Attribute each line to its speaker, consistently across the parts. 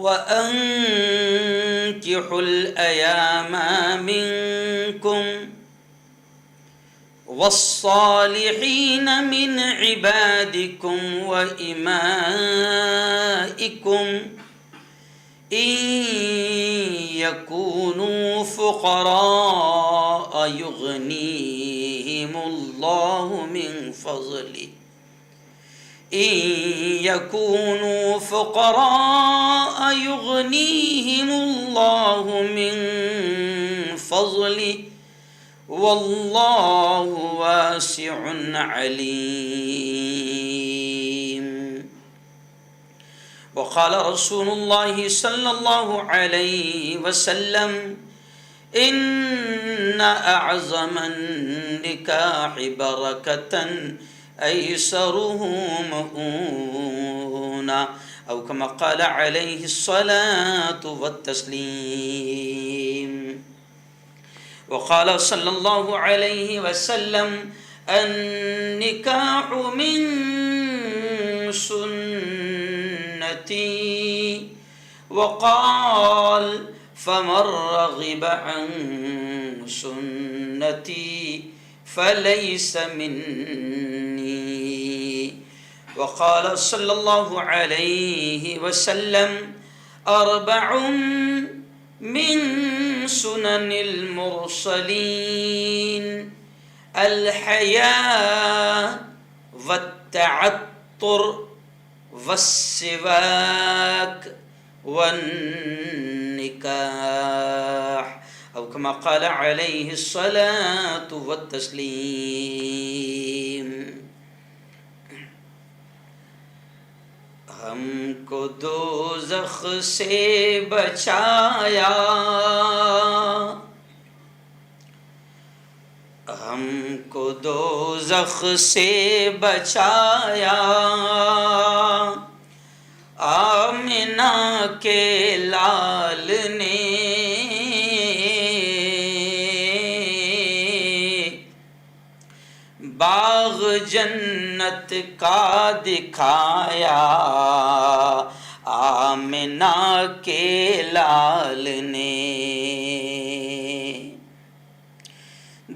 Speaker 1: وَأَنكِحُوا الْأَيَامَ مِنكُمْ وَالصَّالِحِينَ مِنْ عِبَادِكُمْ وَإِمَائِكُمْ إِنْ يَكُونُوا فُقَرَاءَ يُغْنِيهِمُ اللَّهُ مِنْ فَضْلِهِ إِنْ يَكُونُوا فُقَرَاءَ يُغْنِيهِمُ اللَّهُ مِنْ فَضْلِهِ وَاللَّهُ وَاسِعٌ عَلِيمٌ. وقال رسول الله صلى الله عليه وسلم إن أعظم النكاح بركة أيسره مؤونة أو كما قال عليه الصلاة والتسليم. وقال صلى الله عليه وسلم النكاح من سنتي وقال فمن رغب عن سنتي فليس مني. وقال صلى الله عليه وسلم أربع من سنن المرسلين الحياء والتعطر والسواك والنكاح أو كما قال عليه الصلاة والتسليم. ہم کو دوزخ سے بچایا، ہم کو دوزخ سے بچایا، آمنہ کے لال نے باغ جنت کا دکھایا، آمنہ کے لال نے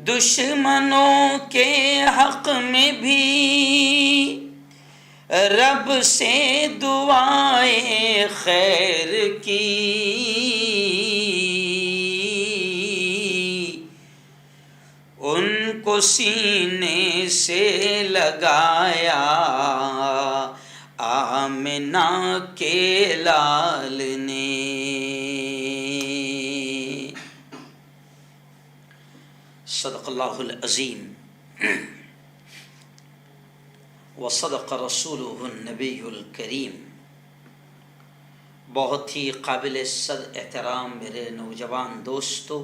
Speaker 1: دشمنوں کے حق میں بھی رب سے دعائیں خیر کی، ان کو سینے سے لگایا، آمنہ کے لال نے. صدق اللہ العظیم وصدق رسولہ النبی الکریم. بہت ہی قابل صد احترام میرے نوجوان دوستو،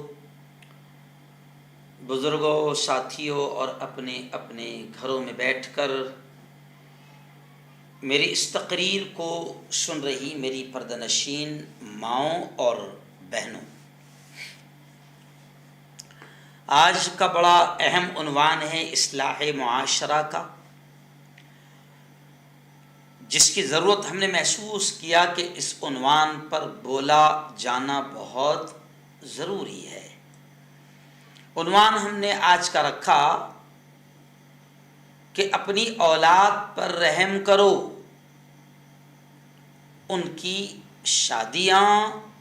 Speaker 1: بزرگوں، ساتھیوں اور اپنے اپنے گھروں میں بیٹھ کر میری اس تقریر کو سن رہی میری پردہ نشین ماؤں اور بہنوں، آج کا بڑا اہم عنوان ہے اصلاح معاشرہ کا، جس کی ضرورت ہم نے محسوس کیا کہ اس عنوان پر بولا جانا بہت ضروری ہے. عنوان ہم نے آج کا رکھا کہ اپنی اولاد پر رحم کرو، ان کی شادیاں،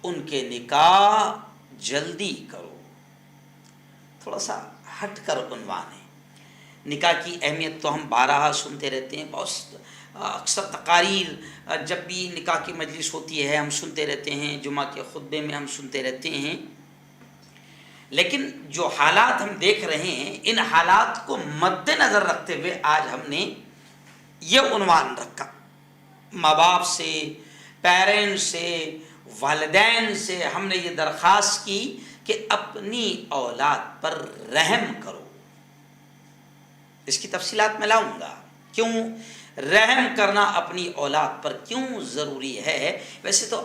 Speaker 1: ان کے نکاح جلدی کرو. تھوڑا سا ہٹ کر عنوان ہے. نکاح کی اہمیت تو ہم بارہا سنتے رہتے ہیں، بہت اکثر تقاریر جب بھی نکاح کی مجلس ہوتی ہے ہم سنتے رہتے ہیں، جمعہ کے خطبے میں ہم سنتے رہتے ہیں. لیکن جو حالات ہم دیکھ رہے ہیں، ان حالات کو مد نظر رکھتے ہوئے آج ہم نے یہ عنوان رکھا. ماں باپ سے، پیرنٹس سے، والدین سے ہم نے یہ درخواست کی کہ اپنی اولاد پر رحم کرو. اس کی تفصیلات میں لاؤں گا، کیوں رحم کرنا اپنی اولاد پر کیوں ضروری ہے. ویسے تو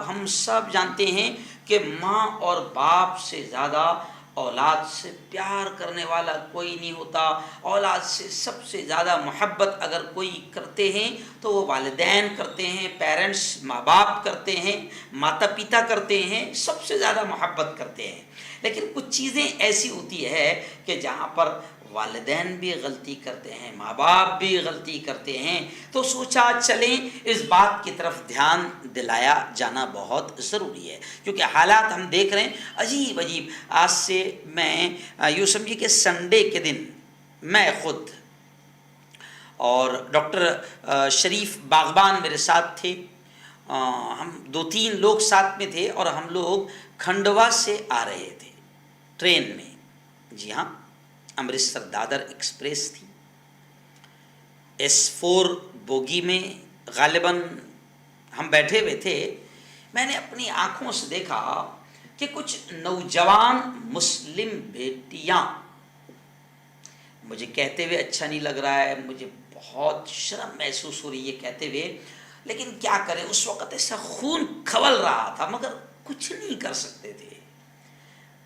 Speaker 1: ہم سب جانتے ہیں کہ ماں اور باپ سے زیادہ اولاد سے پیار کرنے والا کوئی نہیں ہوتا. اولاد سے سب سے زیادہ محبت اگر کوئی کرتے ہیں تو وہ والدین کرتے ہیں، پیرنٹس ماں باپ کرتے ہیں، ماتا پتا کرتے ہیں، سب سے زیادہ محبت کرتے ہیں. لیکن کچھ چیزیں ایسی ہوتی ہے کہ جہاں پر والدین بھی غلطی کرتے ہیں، ماں باپ بھی غلطی کرتے ہیں، تو سوچا چلیں اس بات کی طرف دھیان دلایا جانا بہت ضروری ہے، کیونکہ حالات ہم دیکھ رہے ہیں عجیب عجیب. آج سے میں یوں سمجھیے کہ سنڈے کے دن میں خود اور ڈاکٹر شریف باغبان میرے ساتھ تھے، ہم 2-3 لوگ ساتھ میں تھے اور ہم لوگ کھنڈوا سے آ رہے تھے ٹرین میں. جی ہاں، امرتسر دادر ایکسپریس تھی. S4 بوگی میں غالباً ہم بیٹھے ہوئے تھے. میں نے اپنی آنکھوں سے دیکھا کہ کچھ نوجوان مسلم بیٹیاں، مجھے کہتے ہوئے اچھا نہیں لگ رہا ہے، مجھے بہت شرم محسوس ہو رہی ہے کہتے ہوئے، لیکن کیا کریں، اس وقت ایسا خون کھول رہا تھا مگر کچھ نہیں کر سکتے تھے.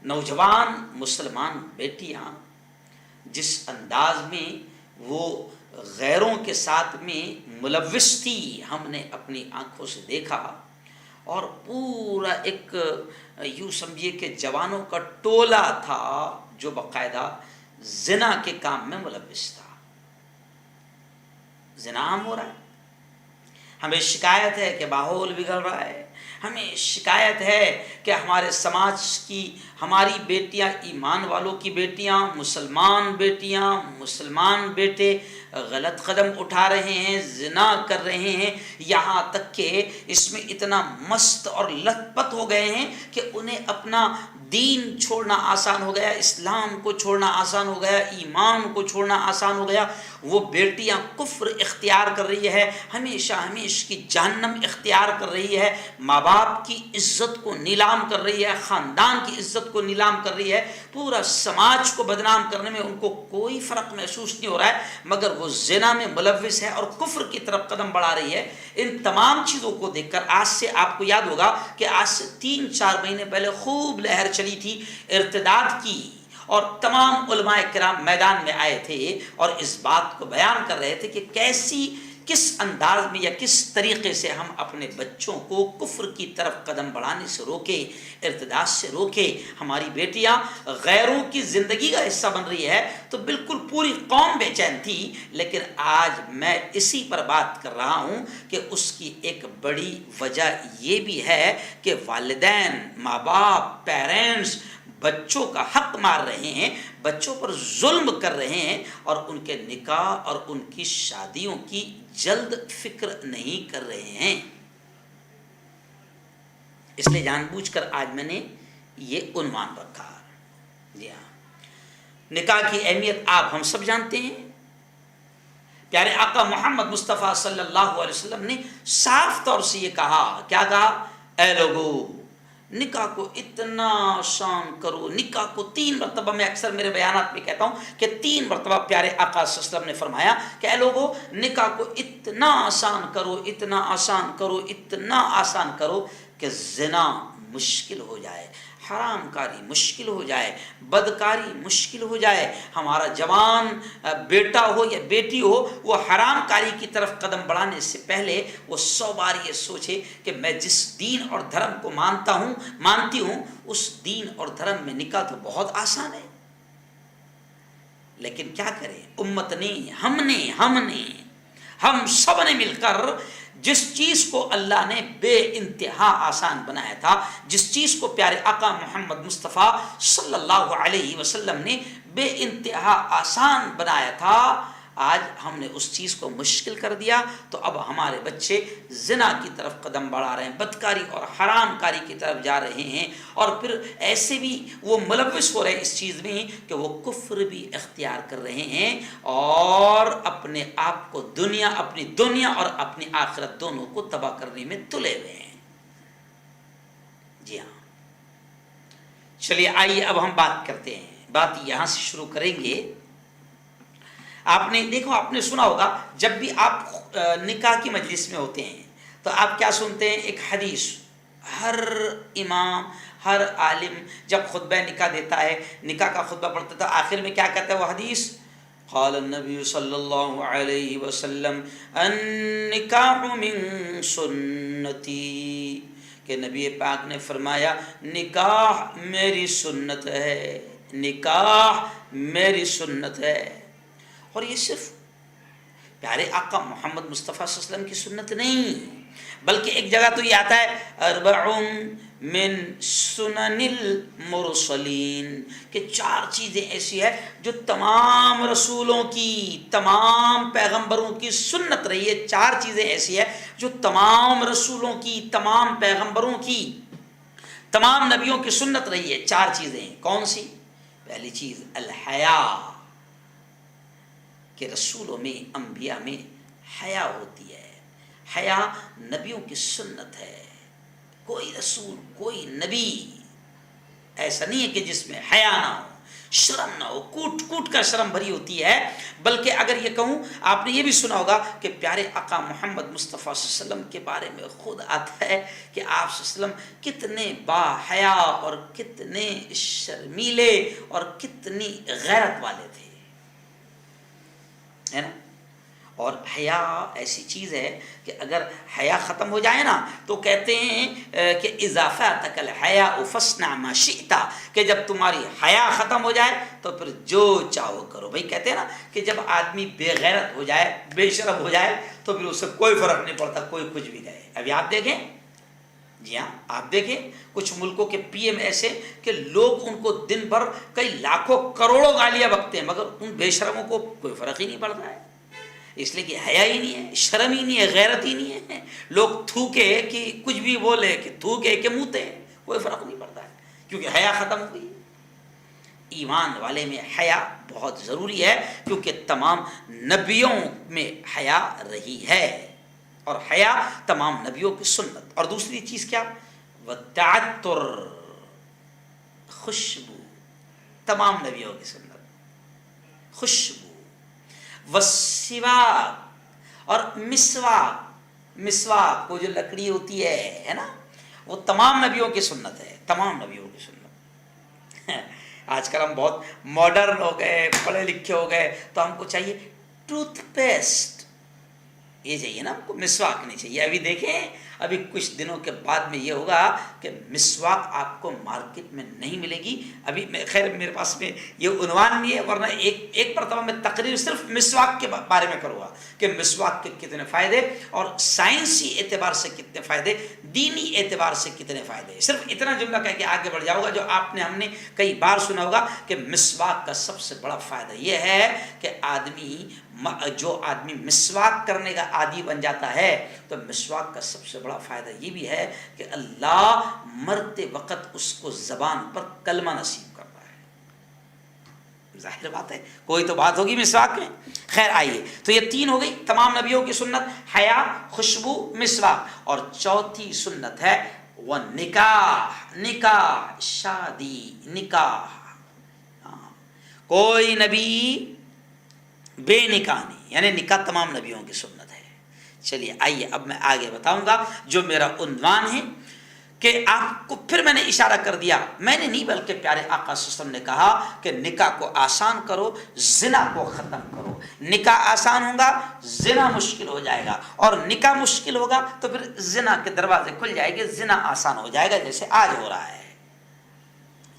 Speaker 1: نوجوان مسلمان بیٹیاں جس انداز میں وہ غیروں کے ساتھ میں ملوث تھی، ہم نے اپنی آنکھوں سے دیکھا. اور پورا ایک یوں سمجھیے کہ جوانوں کا ٹولہ تھا جو باقاعدہ زنا کے کام میں ملوث تھا. زنا عام ہو رہا ہے، ہمیں شکایت ہے کہ ماحول بگڑ رہا ہے، ہمیں شکایت ہے کہ ہمارے سماج کی ہماری بیٹیاں، ایمان والوں کی بیٹیاں، مسلمان بیٹیاں، مسلمان بیٹے غلط قدم اٹھا رہے ہیں، زنا کر رہے ہیں، یہاں تک کہ اس میں اتنا مست اور لت پت ہو گئے ہیں کہ انہیں اپنا دین چھوڑنا آسان ہو گیا، اسلام کو چھوڑنا آسان ہو گیا، ایمان کو چھوڑنا آسان ہو گیا. وہ بیٹیاں کفر اختیار کر رہی ہے، ہمیشہ ہمیشہ کی جہنم اختیار کر رہی ہے، ماں باپ کی عزت کو نیلام کر رہی ہے، خاندان کی عزت کو نیلام کر رہی ہے، پورا سماج کو بدنام کرنے میں ان کو کوئی فرق محسوس نہیں ہو رہا ہے، مگر وہ زنا میں ملوث ہے اور کفر کی طرف قدم بڑھا رہی ہے. ان تمام چیزوں کو دیکھ کر آج سے آپ کو یاد ہوگا کہ آج سے 3-4 مہینے پہلے خوب لہر چلی تھی ارتداد کی، اور تمام علماء کرام میدان میں آئے تھے اور اس بات کو بیان کر رہے تھے کہ کس انداز میں یا کس طریقے سے ہم اپنے بچوں کو کفر کی طرف قدم بڑھانے سے روکے، ارتداد سے روکے. ہماری بیٹیاں غیروں کی زندگی کا حصہ بن رہی ہے تو بالکل پوری قوم بے چین تھی. لیکن آج میں اسی پر بات کر رہا ہوں کہ اس کی ایک بڑی وجہ یہ بھی ہے کہ والدین، ماں باپ، پیرنٹس بچوں کا حق مار رہے ہیں، بچوں پر ظلم کر رہے ہیں اور ان کے نکاح اور ان کی شادیوں کی جلد فکر نہیں کر رہے ہیں. اس لیے جان بوجھ کر آج میں نے یہ عنوان رکھا. جی ہاں، نکاح کی اہمیت آپ ہم سب جانتے ہیں. پیارے آقا محمد مصطفیٰ صلی اللہ علیہ وسلم نے صاف طور سے یہ کہا، کیا کہا؟ اے لوگو، نکاح کو اتنا آسان کرو. نکاح کو 3 مرتبہ، میں اکثر میرے بیانات میں کہتا ہوں کہ 3 مرتبہ پیارے آقا صلی اللہ علیہ وسلم نے فرمایا کہ اے لوگو، نکاح کو اتنا آسان کرو، اتنا آسان کرو، اتنا آسان کرو کہ زنا مشکل ہو جائے، حرام کاری مشکل ہو جائے، بدکاری مشکل ہو جائے. ہمارا جوان بیٹا ہو یا بیٹی ہو، وہ حرام کاری کی طرف قدم بڑھانے سے پہلے وہ 100 بار یہ سوچے کہ میں جس دین اور دھرم کو مانتی ہوں اس دین اور دھرم میں نکاح تو بہت آسان ہے. لیکن کیا کریں، امت نے، ہم سب نے مل کر جس چیز کو اللہ نے بے انتہا آسان بنایا تھا، جس چیز کو پیارے آقا محمد مصطفیٰ صلی اللہ علیہ وسلم نے بے انتہا آسان بنایا تھا، آج ہم نے اس چیز کو مشکل کر دیا. تو اب ہمارے بچے زنا کی طرف قدم بڑھا رہے ہیں، بدکاری اور حرام کاری کی طرف جا رہے ہیں، اور پھر ایسے بھی وہ ملوث ہو رہے ہیں اس چیز میں کہ وہ کفر بھی اختیار کر رہے ہیں اور اپنے آپ کو اپنی دنیا اور اپنی آخرت دونوں کو تباہ کرنے میں تلے ہوئے ہیں. جی ہاں، چلیے آئیے اب ہم بات کرتے ہیں. بات یہاں سے شروع کریں گے. آپ نے سنا ہوگا جب بھی آپ نکاح کی مجلس میں ہوتے ہیں تو آپ کیا سنتے ہیں؟ ایک حدیث ہر امام ہر عالم جب خطبہ نکاح دیتا ہے، نکاح کا خطبہ پڑھتا تھا، آخر میں کیا کہتا ہے وہ حدیث؟ قال النبی صلی اللہ علیہ وسلم النکاح من سنتی، کہ نبی پاک نے فرمایا نکاح میری سنت ہے، نکاح میری سنت ہے۔ اور یہ صرف پیارے آقا محمد مصطفیٰ صلی اللہ علیہ وسلم کی سنت نہیں، بلکہ ایک جگہ تو یہ آتا ہے اربع من سنن المرسلین، کہ 4 چیزیں ایسی ہے جو تمام رسولوں کی، تمام پیغمبروں کی سنت رہی ہے۔ 4 چیزیں ایسی ہے جو تمام رسولوں کی، تمام پیغمبروں کی، تمام نبیوں کی سنت رہی ہے۔ 4 چیزیں کون سی؟ پہلی چیز الحیا، کہ رسولوں میں، انبیاء میں حیا ہوتی ہے۔ حیا نبیوں کی سنت ہے۔ کوئی رسول، کوئی نبی ایسا نہیں ہے کہ جس میں حیا نہ ہو، شرم نہ ہو، کوٹ کوٹ کر شرم بھری ہوتی ہے۔ بلکہ اگر یہ کہوں، آپ نے یہ بھی سنا ہوگا کہ پیارے آقا محمد مصطفیٰ صلی اللہ علیہ وسلم کے بارے میں خود آتا ہے کہ آپ صلی اللہ علیہ وسلم کتنے با حیا اور کتنے شرمیلے اور کتنی غیرت والے تھے، ہے نا۔ اور حیا ایسی چیز ہے کہ اگر حیا ختم ہو جائے نا تو کہتے ہیں کہ اضافہ تک الحیا فاصنع ما شئت، کہ جب تمہاری حیا ختم ہو جائے تو پھر جو چاہو کرو۔ بھائی کہتے ہیں نا کہ جب آدمی بے غیرت ہو جائے، بے شرم ہو جائے تو پھر اس سے کوئی فرق نہیں پڑتا، کوئی کچھ بھی کہے۔ ابھی آپ دیکھیں، جی ہاں آپ دیکھیں کچھ ملکوں کے پی ایم ایسے کہ لوگ ان کو دن بھر کئی لاکھوں کروڑوں گالیاں بکتے ہیں، مگر ان بے شرموں کو کوئی فرق ہی نہیں پڑتا ہے، اس لیے کہ حیا ہی نہیں ہے، شرم ہی نہیں ہے، غیرت ہی نہیں ہے۔ لوگ تھوکے کہ کچھ بھی بولے، کہ تھوکے کہ موتے، کوئی فرق نہیں پڑتا ہے، کیونکہ حیا ختم ہو گئی۔ ایمان والے میں حیا بہت ضروری ہے، کیونکہ تمام نبیوں میں حیا رہی ہے، اور حیا تمام نبیوں کی سنت۔ اور دوسری چیز کیا؟ والتعطر، خوشبو، تمام نبیوں کی سنت، خوشبو۔ والسواک، اور مسواک، مسواک وہ جو لکڑی ہوتی ہے نا، وہ تمام نبیوں کی سنت ہے، تمام نبیوں کی سنت۔ آج کل ہم بہت ماڈرن ہو گئے، پڑھے لکھے ہو گئے، تو ہم کو چاہیے ٹوتھ پیسٹ، یہ چاہیے نا، ہم کو مسواک نہیں چاہیے۔ ابھی دیکھیں، ابھی کچھ دنوں کے بعد میں یہ ہوگا کہ مسواک آپ کو مارکیٹ میں نہیں ملے گی۔ ابھی خیر میرے پاس میں یہ عنوان نہیں ہے، ورنہ ایک مرتبہ میں تقریر صرف مسواک کے بارے میں کروں گا کہ مسواک کے کتنے فائدے، اور سائنسی اعتبار سے کتنے فائدے، دینی اعتبار سے کتنے فائدے۔ صرف اتنا جملہ کہہ کے آگے بڑھ جاؤں گا، جو آپ نے ہم نے کئی بار سنا ہوگا کہ مسواک کا سب سے بڑا فائدہ یہ ہے کہ جو آدمی مسواک کرنے کا عادی بن جاتا ہے، تو مسواک کا سب سے بڑا فائدہ یہ بھی ہے کہ اللہ مرتے وقت اس کو زبان پر کلمہ نصیب کرتا ہے۔ ظاہر بات ہے، کوئی تو بات ہوگی مسواک میں۔ خیر آئیے، تو یہ 3 ہو گئی تمام نبیوں کی سنت، حیا، خوشبو، مسواک۔ اور چوتھی سنت ہے وہ نکاح، نکاح، شادی، نکاح۔ کوئی نبی بے نکاح نہیں، یعنی نکاح تمام نبیوں کی سنت ہے۔ چلیے آئیے اب میں آگے بتاؤں گا جو میرا عنوان ہے، کہ آپ کو پھر میں نے اشارہ کر دیا، میں نے نہیں بلکہ پیارے آقا صلی اللہ علیہ وسلم نے کہا کہ نکاح کو آسان کرو، زنا کو ختم کرو۔ نکاح آسان ہوگا، زنا مشکل ہو جائے گا، اور نکاح مشکل ہوگا تو پھر زنا کے دروازے کھل جائیں گے، زنا آسان ہو جائے گا، جیسے آج ہو رہا ہے۔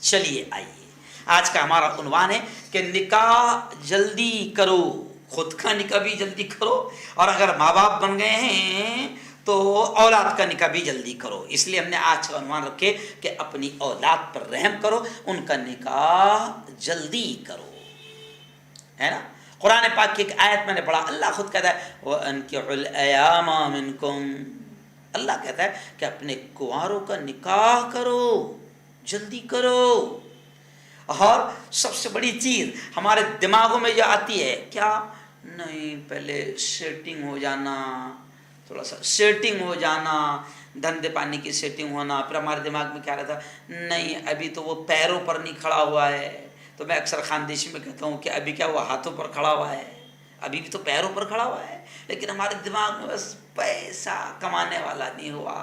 Speaker 1: چلیے آئیے، آج کا ہمارا عنوان ہے کہ نکاح جلدی کرو، خود کا نکاح بھی جلدی کرو، اور اگر ماں باپ بن گئے ہیں تو اولاد کا نکاح بھی جلدی کرو۔ اس لیے ہم نے آج کا عنوان رکھے کہ اپنی اولاد پر رحم کرو، ان کا نکاح جلدی کرو، ہے نا۔ قرآن پاک کی ایک آیت میں نے پڑھا، اللہ خود کہتا ہے وَأَنكِحُوا الْأَيَامَ مِنكُمْ، اللہ کہتا ہے کہ اپنے کنواروں کا نکاح کرو، جلدی کرو۔ اور سب سے بڑی چیز ہمارے دماغوں میں جو آتی ہے، کیا نہیں پہلے سیٹنگ ہو جانا، تھوڑا سا سیٹنگ ہو جانا، دھندے پانی کی سیٹنگ ہونا۔ پھر ہمارے دماغ میں کیا رہتا، نہیں ابھی تو وہ پیروں پر نہیں کھڑا ہوا ہے، تو میں اکثر خاندیشی میں کہتا ہوں کہ ابھی کیا وہ ہاتھوں پر کھڑا ہوا ہے، ابھی بھی تو پیروں پر کھڑا ہوا ہے، لیکن ہمارے دماغ میں بس پیسہ کمانے والا نہیں ہوا۔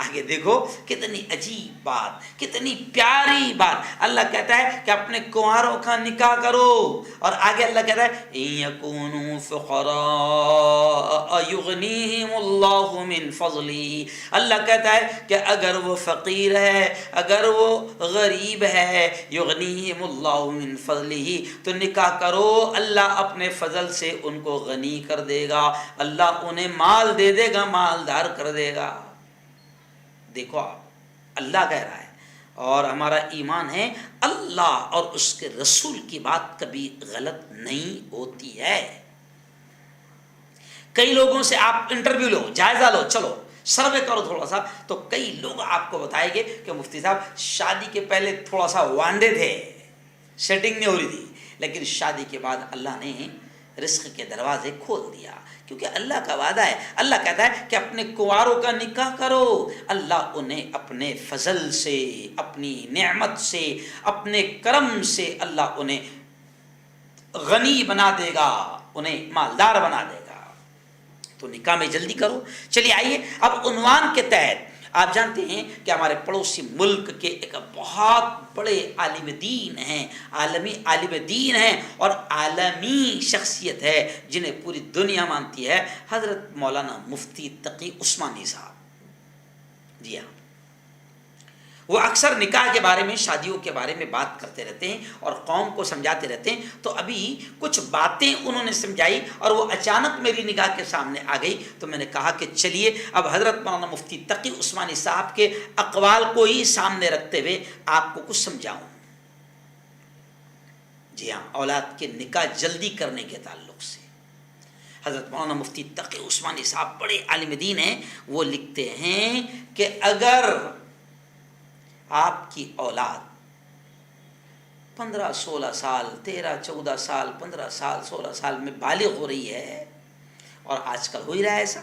Speaker 1: آگے دیکھو کتنی عجیب بات، کتنی پیاری بات، اللہ کہتا ہے کہ اپنے کنواروں کا نکاح کرو، اور آگے اللہ کہتا ہے اِن یکونوا فقراء یغنیہم اللہ من فضلہ، اللہ کہتا ہے کہ اگر وہ فقیر ہے، اگر وہ غریب ہے، یغنیہم اللہ من فضلہ، تو نکاح کرو، اللہ اپنے فضل سے ان کو غنی کر دے گا، اللہ انہیں مال دے دے گا، مالدار کر دے گا۔ دیکھو آپ، اللہ کہہ رہا ہے، اور ہمارا ایمان ہے اللہ اور اس کے رسول کی بات کبھی غلط نہیں ہوتی ہے۔ کئی لوگوں سے آپ انٹرویو لو، جائزہ لو، چلو سروے کرو تھوڑا سا، تو کئی لوگ آپ کو بتائیں گے کہ مفتی صاحب شادی کے پہلے تھوڑا سا وانڈے تھے، سیٹنگ نہیں ہو رہی تھی، لیکن شادی کے بعد اللہ نے رزق کے دروازے کھول دیا، کیونکہ اللہ کا وعدہ ہے۔ اللہ کہتا ہے کہ اپنے کنواروں کا نکاح کرو، اللہ انہیں اپنے فضل سے، اپنی نعمت سے، اپنے کرم سے اللہ انہیں غنی بنا دے گا، انہیں مالدار بنا دے گا۔ تو نکاح میں جلدی کرو۔ چلیے آئیے اب عنوان کے تحت، آپ جانتے ہیں کہ ہمارے پڑوسی ملک کے ایک بہت بڑے عالم دین ہیں، عالمی عالم دین ہیں اور عالمی شخصیت ہے جنہیں پوری دنیا مانتی ہے، حضرت مولانا مفتی تقی عثمانی صاحب۔ جی ہاں، وہ اکثر نکاح کے بارے میں، شادیوں کے بارے میں بات کرتے رہتے ہیں اور قوم کو سمجھاتے رہتے ہیں۔ تو ابھی کچھ باتیں انہوں نے سمجھائی اور وہ اچانک میری نگاہ کے سامنے آ گئی، تو میں نے کہا کہ چلیے اب حضرت مولانا مفتی تقی عثمانی صاحب کے اقوال کو ہی سامنے رکھتے ہوئے آپ کو کچھ سمجھاؤں۔ جی ہاں، اولاد کے نکاح جلدی کرنے کے تعلق سے حضرت مولانا مفتی تقی عثمانی صاحب بڑے عالم دین ہیں، وہ لکھتے ہیں کہ اگر آپ کی اولاد 15 16 سال، 13 14 سال، 15 سال 16 سال میں بالغ ہو رہی ہے، اور آج کل ہو ہی رہا ہے ایسا،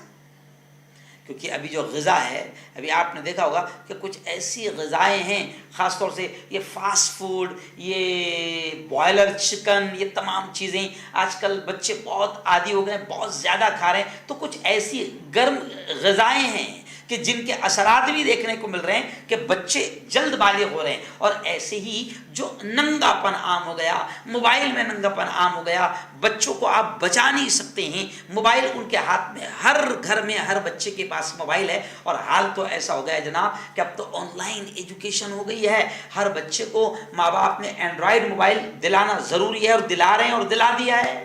Speaker 1: کیونکہ ابھی جو غذا ہے، ابھی آپ نے دیکھا ہوگا کہ کچھ ایسی غذائیں ہیں، خاص طور سے یہ فاسٹ فوڈ، یہ بوائلر چکن، یہ تمام چیزیں آج کل بچے بہت عادی ہو گئے ہیں، بہت زیادہ کھا رہے ہیں۔ تو کچھ ایسی گرم غذائیں ہیں کہ جن کے اثرات بھی دیکھنے کو مل رہے ہیں کہ بچے جلد بالغ ہو رہے ہیں، اور ایسے ہی جو ننگا پن عام ہو گیا، موبائل میں ننگا پن عام ہو گیا، بچوں کو آپ بچا نہیں سکتے ہیں، موبائل ان کے ہاتھ میں، ہر گھر میں ہر بچے کے پاس موبائل ہے، اور حال تو ایسا ہو گیا ہے جناب کہ اب تو آن لائن ایجوکیشن ہو گئی ہے، ہر بچے کو ماں باپ نے اینڈرائڈ موبائل دلانا ضروری ہے، اور دلا رہے ہیں اور دلا دیا ہے۔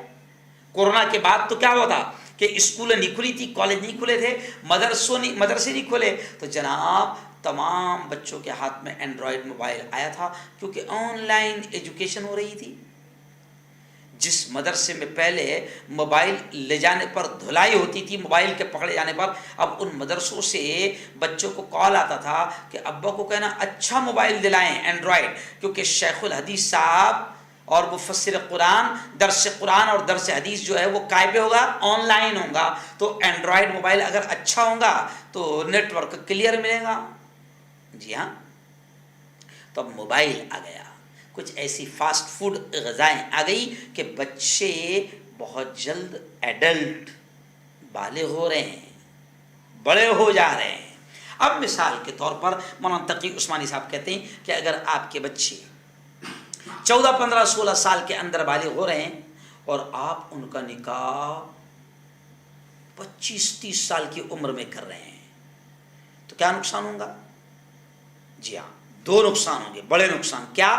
Speaker 1: کورونا کے بعد تو کیا ہوا تھا کہ اسکولیں نہیں کھلی تھی، کالج نہیں کھلے تھے، مدرسے نہیں کھلے، تو جناب تمام بچوں کے ہاتھ میں اینڈرائڈ موبائل آیا تھا، کیونکہ آن لائن ایجوکیشن ہو رہی تھی۔ جس مدرسے میں پہلے موبائل لے جانے پر دھلائی ہوتی تھی، موبائل کے پکڑے جانے پر، اب ان مدرسوں سے بچوں کو کال آتا تھا کہ ابا کو کہنا اچھا موبائل دلائیں اینڈرائڈ، کیونکہ شیخ الحدیث صاحب اور مفسر قرآن، درس قرآن اور درس حدیث جو ہے وہ کائے پہ ہوگا، آن لائن ہوگا، تو اینڈرائڈ موبائل اگر اچھا ہوگا تو نیٹ ورک کلیئر ملے گا۔ جی ہاں، تو اب موبائل آ گیا، کچھ ایسی فاسٹ فوڈ غذائیں آ گئی کہ بچے بہت جلد ایڈلٹ بالغ ہو رہے ہیں، بڑے ہو جا رہے ہیں۔ اب مثال کے طور پر مولانا تقی عثمانی صاحب کہتے ہیں کہ اگر آپ کے بچے 14 15 16 سال کے اندر بالغ ہو رہے ہیں اور آپ ان کا نکاح 25 30 سال کی عمر میں کر رہے ہیں، تو کیا نقصان ہوگا؟ جی ہاں، دو نقصان ہوں گے، بڑے نقصان۔ کیا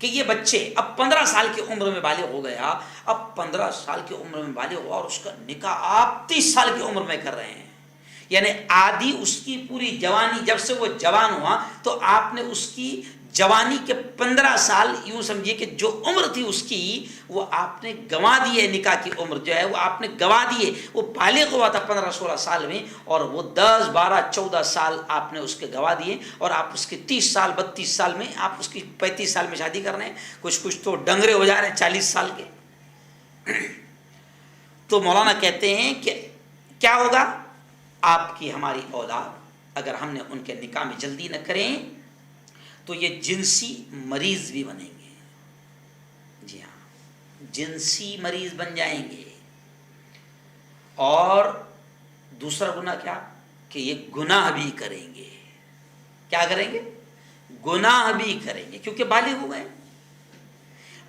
Speaker 1: کہ یہ بچے اب 15 سال کی عمر میں بالغ ہو گیا، اب 15 سال کی عمر میں بالغ ہوا اور اس کا نکاح آپ 30 سال کی عمر میں کر رہے ہیں، یعنی آدھی اس کی پوری جوانی، جب سے وہ جوان ہوا تو آپ نے اس کی جوانی کے 15 سال یوں سمجھیے کہ جو عمر تھی اس کی، وہ آپ نے گنوا دی ہے، نکاح کی عمر جو ہے وہ آپ نے گنوا دی ہے۔ وہ بالغ ہوا تھا 15 16 سال میں، اور وہ 10 12 14 سال آپ نے اس کے گنوا دیے، اور آپ اس کے 30 سال 32 سال میں، آپ اس کی 35 سال میں شادی کر رہے ہیں، کچھ تو ڈنگرے ہو جا رہے ہیں 40 سال کے۔ تو مولانا کہتے ہیں کہ کیا ہوگا؟ آپ کی ہماری اولاد اگر ہم نے ان کے نکاح میں جلدی نہ کریں تو یہ جنسی مریض بھی بنیں گے۔ جی ہاں، جنسی مریض بن جائیں گے، اور دوسرا گناہ کیا کہ یہ گناہ بھی کریں گے. کیا کریں گے؟ گناہ بھی کریں گے، کیونکہ بالغ ہو گئے.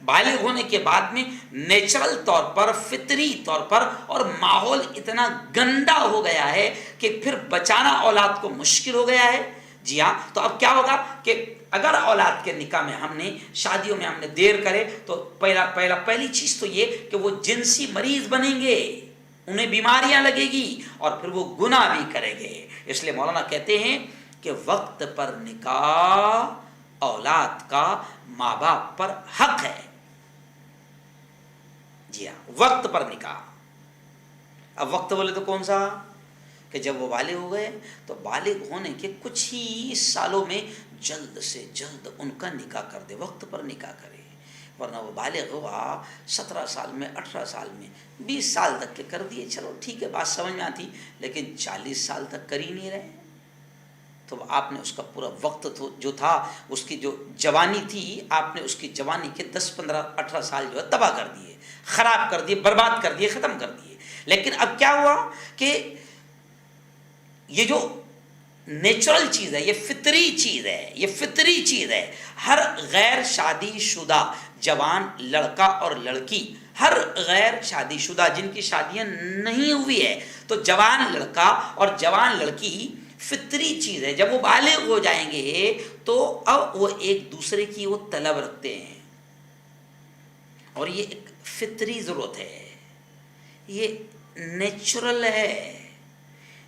Speaker 1: بالغ ہونے کے بعد میں نیچرل طور پر، فطری طور پر، اور ماحول اتنا گندا ہو گیا ہے کہ پھر بچانا اولاد کو مشکل ہو گیا ہے. جی ہاں، تو اب کیا ہوگا کہ اگر اولاد کے نکاح میں ہم نے، شادیوں میں ہم نے دیر کرے تو پہلی چیز تو یہ کہ وہ جنسی مریض بنیں گے، انہیں بیماریاں لگے گی، اور پھر وہ گناہ بھی کریں گے. اس لیے مولانا کہتے ہیں کہ وقت پر نکاح اولاد کا ماں باپ پر حق ہے. جی ہاں، وقت پر نکاح. اب وقت بولے تو کون سا؟ کہ جب وہ بالغ ہو گئے تو بالغ ہونے کے کچھ ہی سالوں میں جلد سے جلد ان کا نکاح کر دے، وقت پر نکاح کرے. ورنہ وہ بالغ ہوا 17 سال میں، 18 سال میں، 20 سال تک کے کر دیے، چلو ٹھیک ہے، بات سمجھ میں آتی، لیکن 40 سال تک کر ہی نہیں رہے. تو آپ نے اس کا پورا وقت جو تھا، اس کی جو جوانی تھی، آپ نے اس کی جوانی کے 10 15 18 سال جو ہے تباہ کر دیے، خراب کر دیے، برباد کر دیے، ختم کر دیے. لیکن اب کیا ہوا کہ یہ جو نیچرل چیز ہے، یہ فطری چیز ہے، یہ فطری چیز ہے. ہر غیر شادی شدہ جوان لڑکا اور لڑکی، ہر غیر شادی شدہ جن کی شادیاں نہیں ہوئی ہے، تو جوان لڑکا اور جوان لڑکی فطری چیز ہے. جب وہ بالغ ہو جائیں گے تو اب وہ ایک دوسرے کی وہ طلب رکھتے ہیں، اور یہ ایک فطری ضرورت ہے، یہ نیچرل ہے.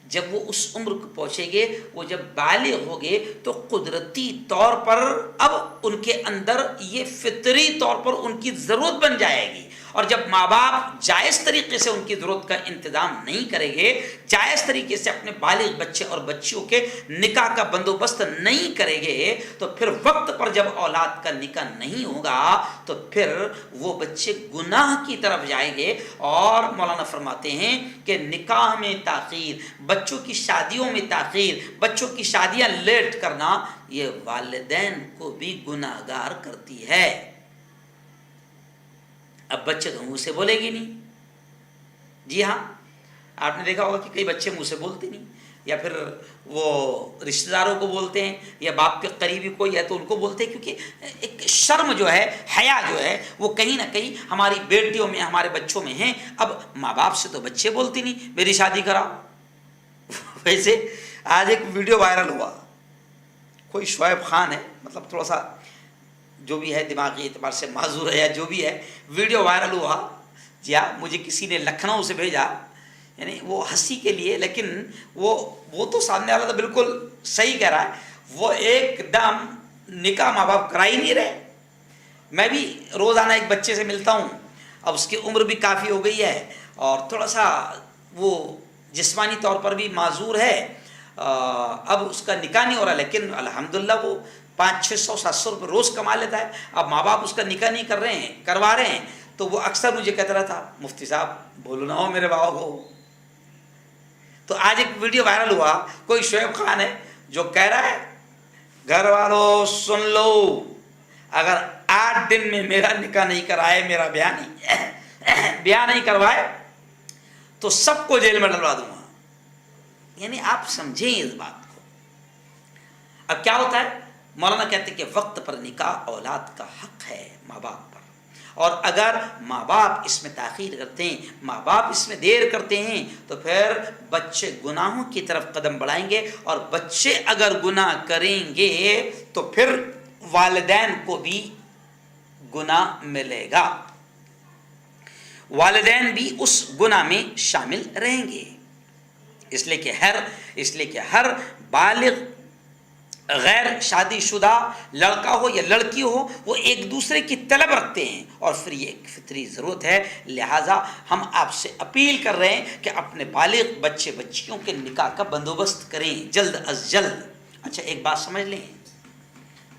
Speaker 1: جب وہ اس عمر کو پہنچیں گے، وہ جب بالغ ہو گے تو قدرتی طور پر اب ان کے اندر یہ فطری طور پر ان کی ضرورت بن جائے گی. اور جب ماں باپ جائز طریقے سے ان کی ضرورت کا انتظام نہیں کریں گے، جائز طریقے سے اپنے بالغ بچے اور بچیوں کے نکاح کا بندوبست نہیں کریں گے، تو پھر وقت پر جب اولاد کا نکاح نہیں ہوگا تو پھر وہ بچے گناہ کی طرف جائیں گے. اور مولانا فرماتے ہیں کہ نکاح میں تاخیر، بچوں کی شادیوں میں تاخیر، بچوں کی شادیاں لیٹ کرنا، یہ والدین کو بھی گناہ گار کرتی ہے. اب بچے تو منہ سے بولے گی نہیں. جی ہاں، آپ نے دیکھا ہوگا کہ کئی بچے منہ سے بولتے نہیں، یا پھر وہ رشتہ داروں کو بولتے ہیں، یا باپ کے قریبی کوئی ہے تو ان کو بولتے ہیں، کیونکہ ایک شرم جو ہے، حیا جو ہے، وہ کہیں نہ کہیں ہماری بیٹیوں میں، ہمارے بچوں میں ہیں. اب ماں باپ سے تو بچے بولتے نہیں میری شادی کراؤ. ویسے آج ایک ویڈیو وائرل ہوا، کوئی شعیب خان ہے، مطلب تھوڑا سا جو بھی ہے دماغی اعتبار سے معذور ہے یا جو بھی ہے، ویڈیو وائرل ہوا. جی ہاں، مجھے کسی نے لکھنؤ سے بھیجا، یعنی وہ ہنسی کے لیے، لیکن وہ تو سامنے والا تو بالکل صحیح کہہ رہا ہے. وہ ایک دم نکاح ماں باپ کرا ہی نہیں رہے. میں بھی روزانہ ایک بچے سے ملتا ہوں، اب اس کی عمر بھی کافی ہو گئی ہے اور تھوڑا سا وہ جسمانی طور پر بھی معذور ہے. اب اس کا نکاح نہیں ہو رہا، لیکن الحمدللہ وہ 500 600 700 روپے روز کما لیتا ہے. اب ماں باپ اس کا نکاح نہیں کر رہے ہیں، کروا رہے ہیں، تو وہ اکثر مجھے کہتا رہا تھا مفتی صاحب بھولو نہ ہو میرے بابا کو. تو آج ایک ویڈیو وائرل ہوا، کوئی شعیب خان ہے جو کہہ رہا ہے گھر والوں سن لو، اگر 8 دن میں میرا نکاح نہیں کرائے، میرا بیاہ نہیں کروائے تو سب کو جیل میں ڈلوا دوں گا. یعنی آپ سمجھیں اس بات کو. اب کیا ہوتا ہے؟ مولانا کہتے ہیں کہ وقت پر نکاح اولاد کا حق ہے ماں باپ پر، اور اگر ماں باپ اس میں تاخیر کرتے ہیں، ماں باپ اس میں دیر کرتے ہیں، تو پھر بچے گناہوں کی طرف قدم بڑھائیں گے. اور بچے اگر گناہ کریں گے تو پھر والدین کو بھی گناہ ملے گا، والدین بھی اس گناہ میں شامل رہیں گے. اس لیے کہ ہر بالغ غیر شادی شدہ لڑکا ہو یا لڑکی ہو، وہ ایک دوسرے کی طلب رکھتے ہیں، اور پھر یہ ایک فطری ضرورت ہے. لہٰذا ہم آپ سے اپیل کر رہے ہیں کہ اپنے بالغ بچے بچیوں کے نکاح کا بندوبست کریں جلد از جلد. اچھا، ایک بات سمجھ لیں،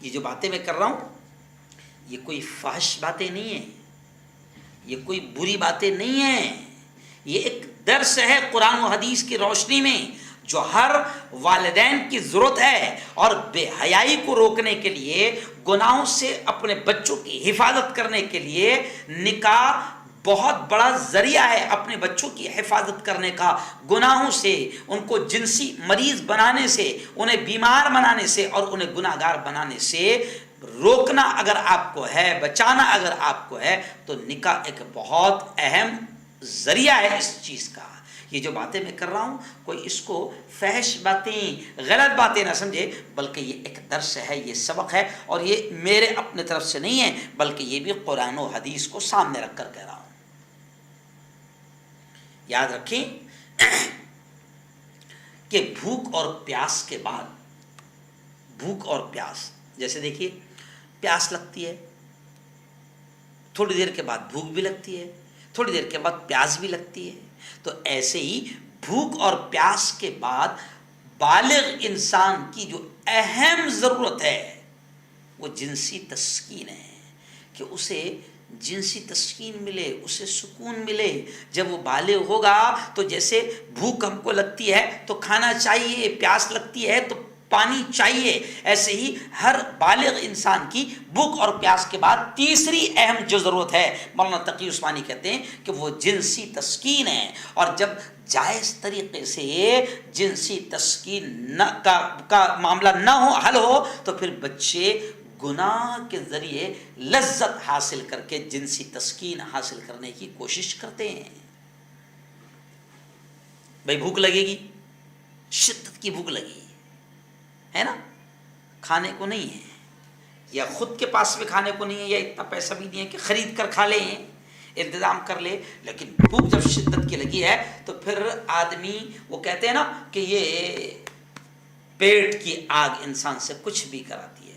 Speaker 1: یہ جو باتیں میں کر رہا ہوں یہ کوئی فحش باتیں نہیں ہیں، یہ کوئی بری باتیں نہیں ہیں، یہ ایک درس ہے قرآن و حدیث کی روشنی میں جو ہر والدین کی ضرورت ہے. اور بے حیائی کو روکنے کے لیے، گناہوں سے اپنے بچوں کی حفاظت کرنے کے لیے نکاح بہت بڑا ذریعہ ہے اپنے بچوں کی حفاظت کرنے کا گناہوں سے، ان کو جنسی مریض بنانے سے، انہیں بیمار بنانے سے اور انہیں گناہ گار بنانے سے روکنا اگر آپ کو ہے، بچانا اگر آپ کو ہے، تو نکاح ایک بہت اہم ذریعہ ہے اس چیز کا۔ یہ جو باتیں میں کر رہا ہوں، کوئی اس کو فحش باتیں، غلط باتیں نہ سمجھے، بلکہ یہ ایک درس ہے، یہ سبق ہے، اور یہ میرے اپنے طرف سے نہیں ہے، بلکہ یہ بھی قرآن و حدیث کو سامنے رکھ کر کہہ رہا ہوں۔ یاد رکھیں کہ بھوک اور پیاس کے بعد، بھوک اور پیاس، جیسے دیکھیے پیاس لگتی ہے، تھوڑی دیر کے بعد بھوک بھی لگتی ہے، تھوڑی دیر کے بعد پیاس بھی لگتی ہے، تو ایسے ہی بھوک اور پیاس کے بعد بالغ انسان کی جو اہم ضرورت ہے وہ جنسی تسکین ہے، کہ اسے جنسی تسکین ملے، اسے سکون ملے۔ جب وہ بالغ ہوگا تو جیسے بھوک ہم کو لگتی ہے تو کھانا چاہیے، پیاس لگتی ہے تو پانی چاہیے، ایسے ہی ہر بالغ انسان کی بھوک اور پیاس کے بعد تیسری اہم جو ضرورت ہے، مولانا تقی عثمانی کہتے ہیں کہ وہ جنسی تسکین ہے۔ اور جب جائز طریقے سے جنسی تسکین کا معاملہ نہ ہو، حل ہو، تو پھر بچے گناہ کے ذریعے لذت حاصل کر کے جنسی تسکین حاصل کرنے کی کوشش کرتے ہیں۔ بھئی بھوک لگے گی، شدت کی بھوک لگی ہے نا، کھانے کو نہیں ہے، یا خود کے پاس بھی کھانے کو نہیں ہے، یا اتنا پیسہ بھی نہیں ہے کہ خرید کر کھا لیں، انتظام کر لے، لیکن بھوک جب شدت کی لگی ہے تو پھر آدمی، وہ کہتے ہیں نا کہ یہ پیٹ کی آگ انسان سے کچھ بھی کراتی ہے،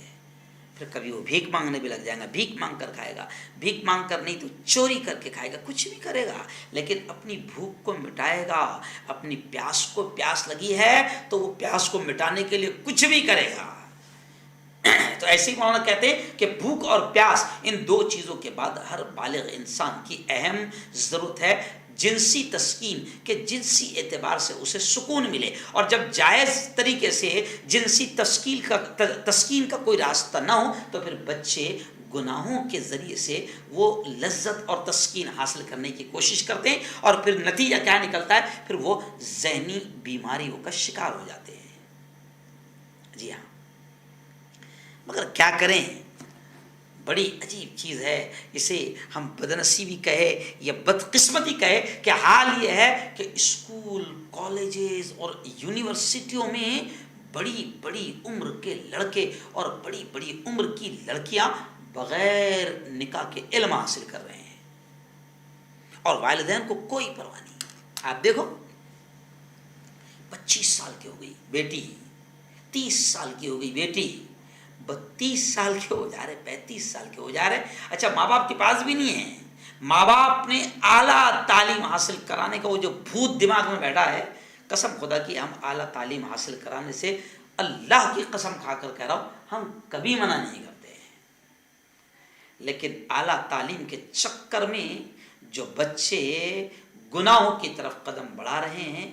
Speaker 1: پھر کبھی وہ بھیک مانگنے بھی لگ جائے گا، بھیک مانگ کر کھائے گا، بھیک مانگ کر نہیں تو چوری کر کے کھائے گا، کچھ بھی کرے گا، لیکن اپنی بھوک کو مٹائے گا، اپنی پیاس کو، پیاس لگی ہے تو وہ پیاس کو مٹانے کے لیے کچھ بھی کرے گا۔ تو ایسے ہی مولانا کہتے ہیں کہ بھوک اور پیاس، ان دو چیزوں کے بعد ہر بالغ انسان کی اہم ضرورت ہے جنسی تسکین، کہ جنسی اعتبار سے اسے سکون ملے، اور جب جائز طریقے سے جنسی تسکین کا کوئی راستہ نہ ہو تو پھر بچے گناہوں کے ذریعے سے وہ لذت اور تسکین حاصل کرنے کی کوشش کرتے ہیں، اور پھر نتیجہ کیا نکلتا ہے، پھر وہ ذہنی بیماریوں کا شکار ہو جاتے ہیں۔ جی ہاں، مگر کیا کریں، بڑی عجیب چیز ہے، اسے ہم بدنصیبی کہے یا بدقسمتی کہے، کہ حال یہ ہے کہ اسکول، کالجز اور یونیورسٹیوں میں بڑی بڑی عمر کے لڑکے اور بڑی بڑی عمر کی لڑکیاں بغیر نکاح کے علم حاصل کر رہے ہیں، اور والدین کو کوئی پرواہ نہیں۔ آپ دیکھو 25 سال کی ہو گئی بیٹی، 30 سال کی ہو گئی بیٹی، 32 سال کے ہو جا رہے، 35 سال کے ہو جا رہے، اچھا ماں باپ کے پاس بھی نہیں ہے، ماں باپ نے اعلیٰ تعلیم حاصل کرانے کا وہ جو بھوت دماغ میں بیٹھا ہے، قسم خدا کی ہم اعلیٰ تعلیم حاصل کرانے سے اللہ کی قسم کھا کر کہہ رہا ہوں، ہم کبھی منع نہیں کرتے ہیں، لیکن اعلیٰ تعلیم کے چکر میں جو بچے گناہوں کی طرف قدم بڑھا رہے ہیں،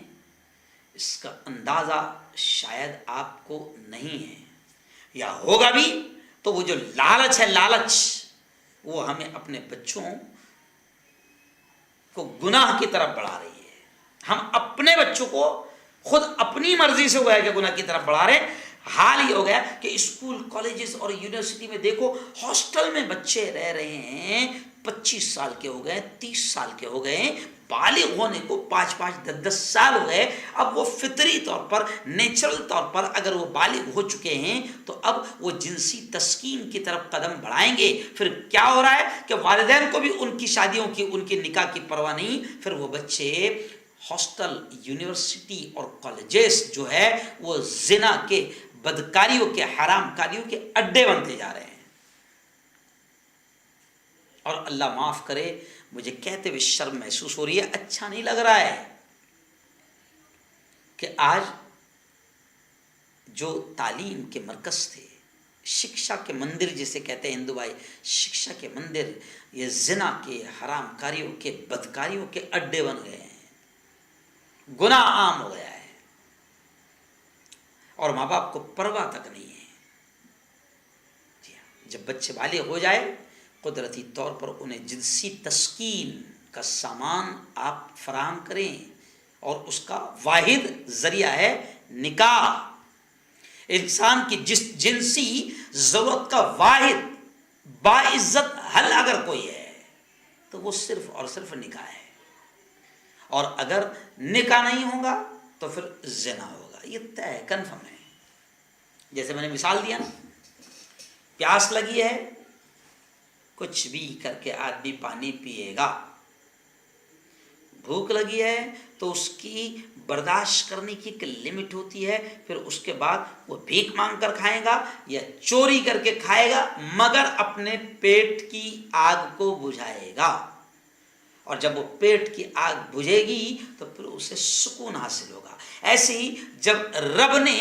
Speaker 1: اس کا اندازہ شاید آپ کو نہیں ہے، یا ہوگا بھی تو وہ جو لالچ ہے، لالچ وہ ہمیں اپنے بچوں کو گناہ کی طرف بڑھا رہی ہے، ہم اپنے بچوں کو خود اپنی مرضی سے ہوا ہے کہ گناہ کی طرف بڑھا رہے ہیں۔ حال یہ ہو گیا کہ اسکول، کالجز اور یونیورسٹی میں دیکھو، ہاسٹل میں بچے رہ رہے ہیں، 25 سال کے ہو گئے، 30 سال کے ہو گئے، بالغ ہونے کو 5-5 10 سال ہو گئے، اب وہ فطری طور پر، نیچرل طور پر اگر وہ بالغ ہو چکے ہیں تو اب وہ جنسی تسکین کی طرف قدم بڑھائیں گے۔ پھر کیا ہو رہا ہے کہ والدین کو بھی ان کی شادیوں کی، ان کی نکاح کی پرواہ نہیں، پھر وہ بچے ہاسٹل، یونیورسٹی اور کالجز جو ہے وہ زنا کے، بدکاریوں کے، حرام کاریوں کے اڈے بنتے جا رہے ہیں۔ اور اللہ معاف کرے، مجھے کہتے ہوئے شرم محسوس ہو رہی ہے، اچھا نہیں لگ رہا ہے کہ آج جو تعلیم کے مرکز تھے، شکشا کے مندر جسے کہتے ہیں ہندو بھائی، شکشا کے مندر یہ زنا کے، حرام کاریوں کے، بدکاریوں کے اڈے بن گئے ہیں، گناہ عام ہو گیا ہے، اور ماں باپ کو پرواہ تک نہیں ہے۔ جی ہاں، جب بچے بالغ ہو جائے، قدرتی طور پر انہیں جنسی تسکین کا سامان آپ فراہم کریں، اور اس کا واحد ذریعہ ہے نکاح۔ انسان کی جنسی ضرورت کا واحد باعزت حل اگر کوئی ہے تو وہ صرف اور صرف نکاح ہے، اور اگر نکاح نہیں ہوگا تو پھر زنا ہوگا، یہ طے ہے، کنفرم ہے۔ جیسے میں نے مثال دیا نا، پیاس لگی ہے، کچھ بھی کر کے آدمی پانی پیے گا، بھوک لگی ہے تو اس کی برداشت کرنے کی ایک لمٹ ہوتی ہے، پھر اس کے بعد وہ بھیک مانگ کر کھائے گا یا چوری کر کے کھائے گا، مگر اپنے پیٹ کی آگ کو بجھائے گا، اور جب وہ پیٹ کی آگ بجھے گی تو پھر اسے سکون حاصل ہوگا۔ ایسے ہی جب رب نے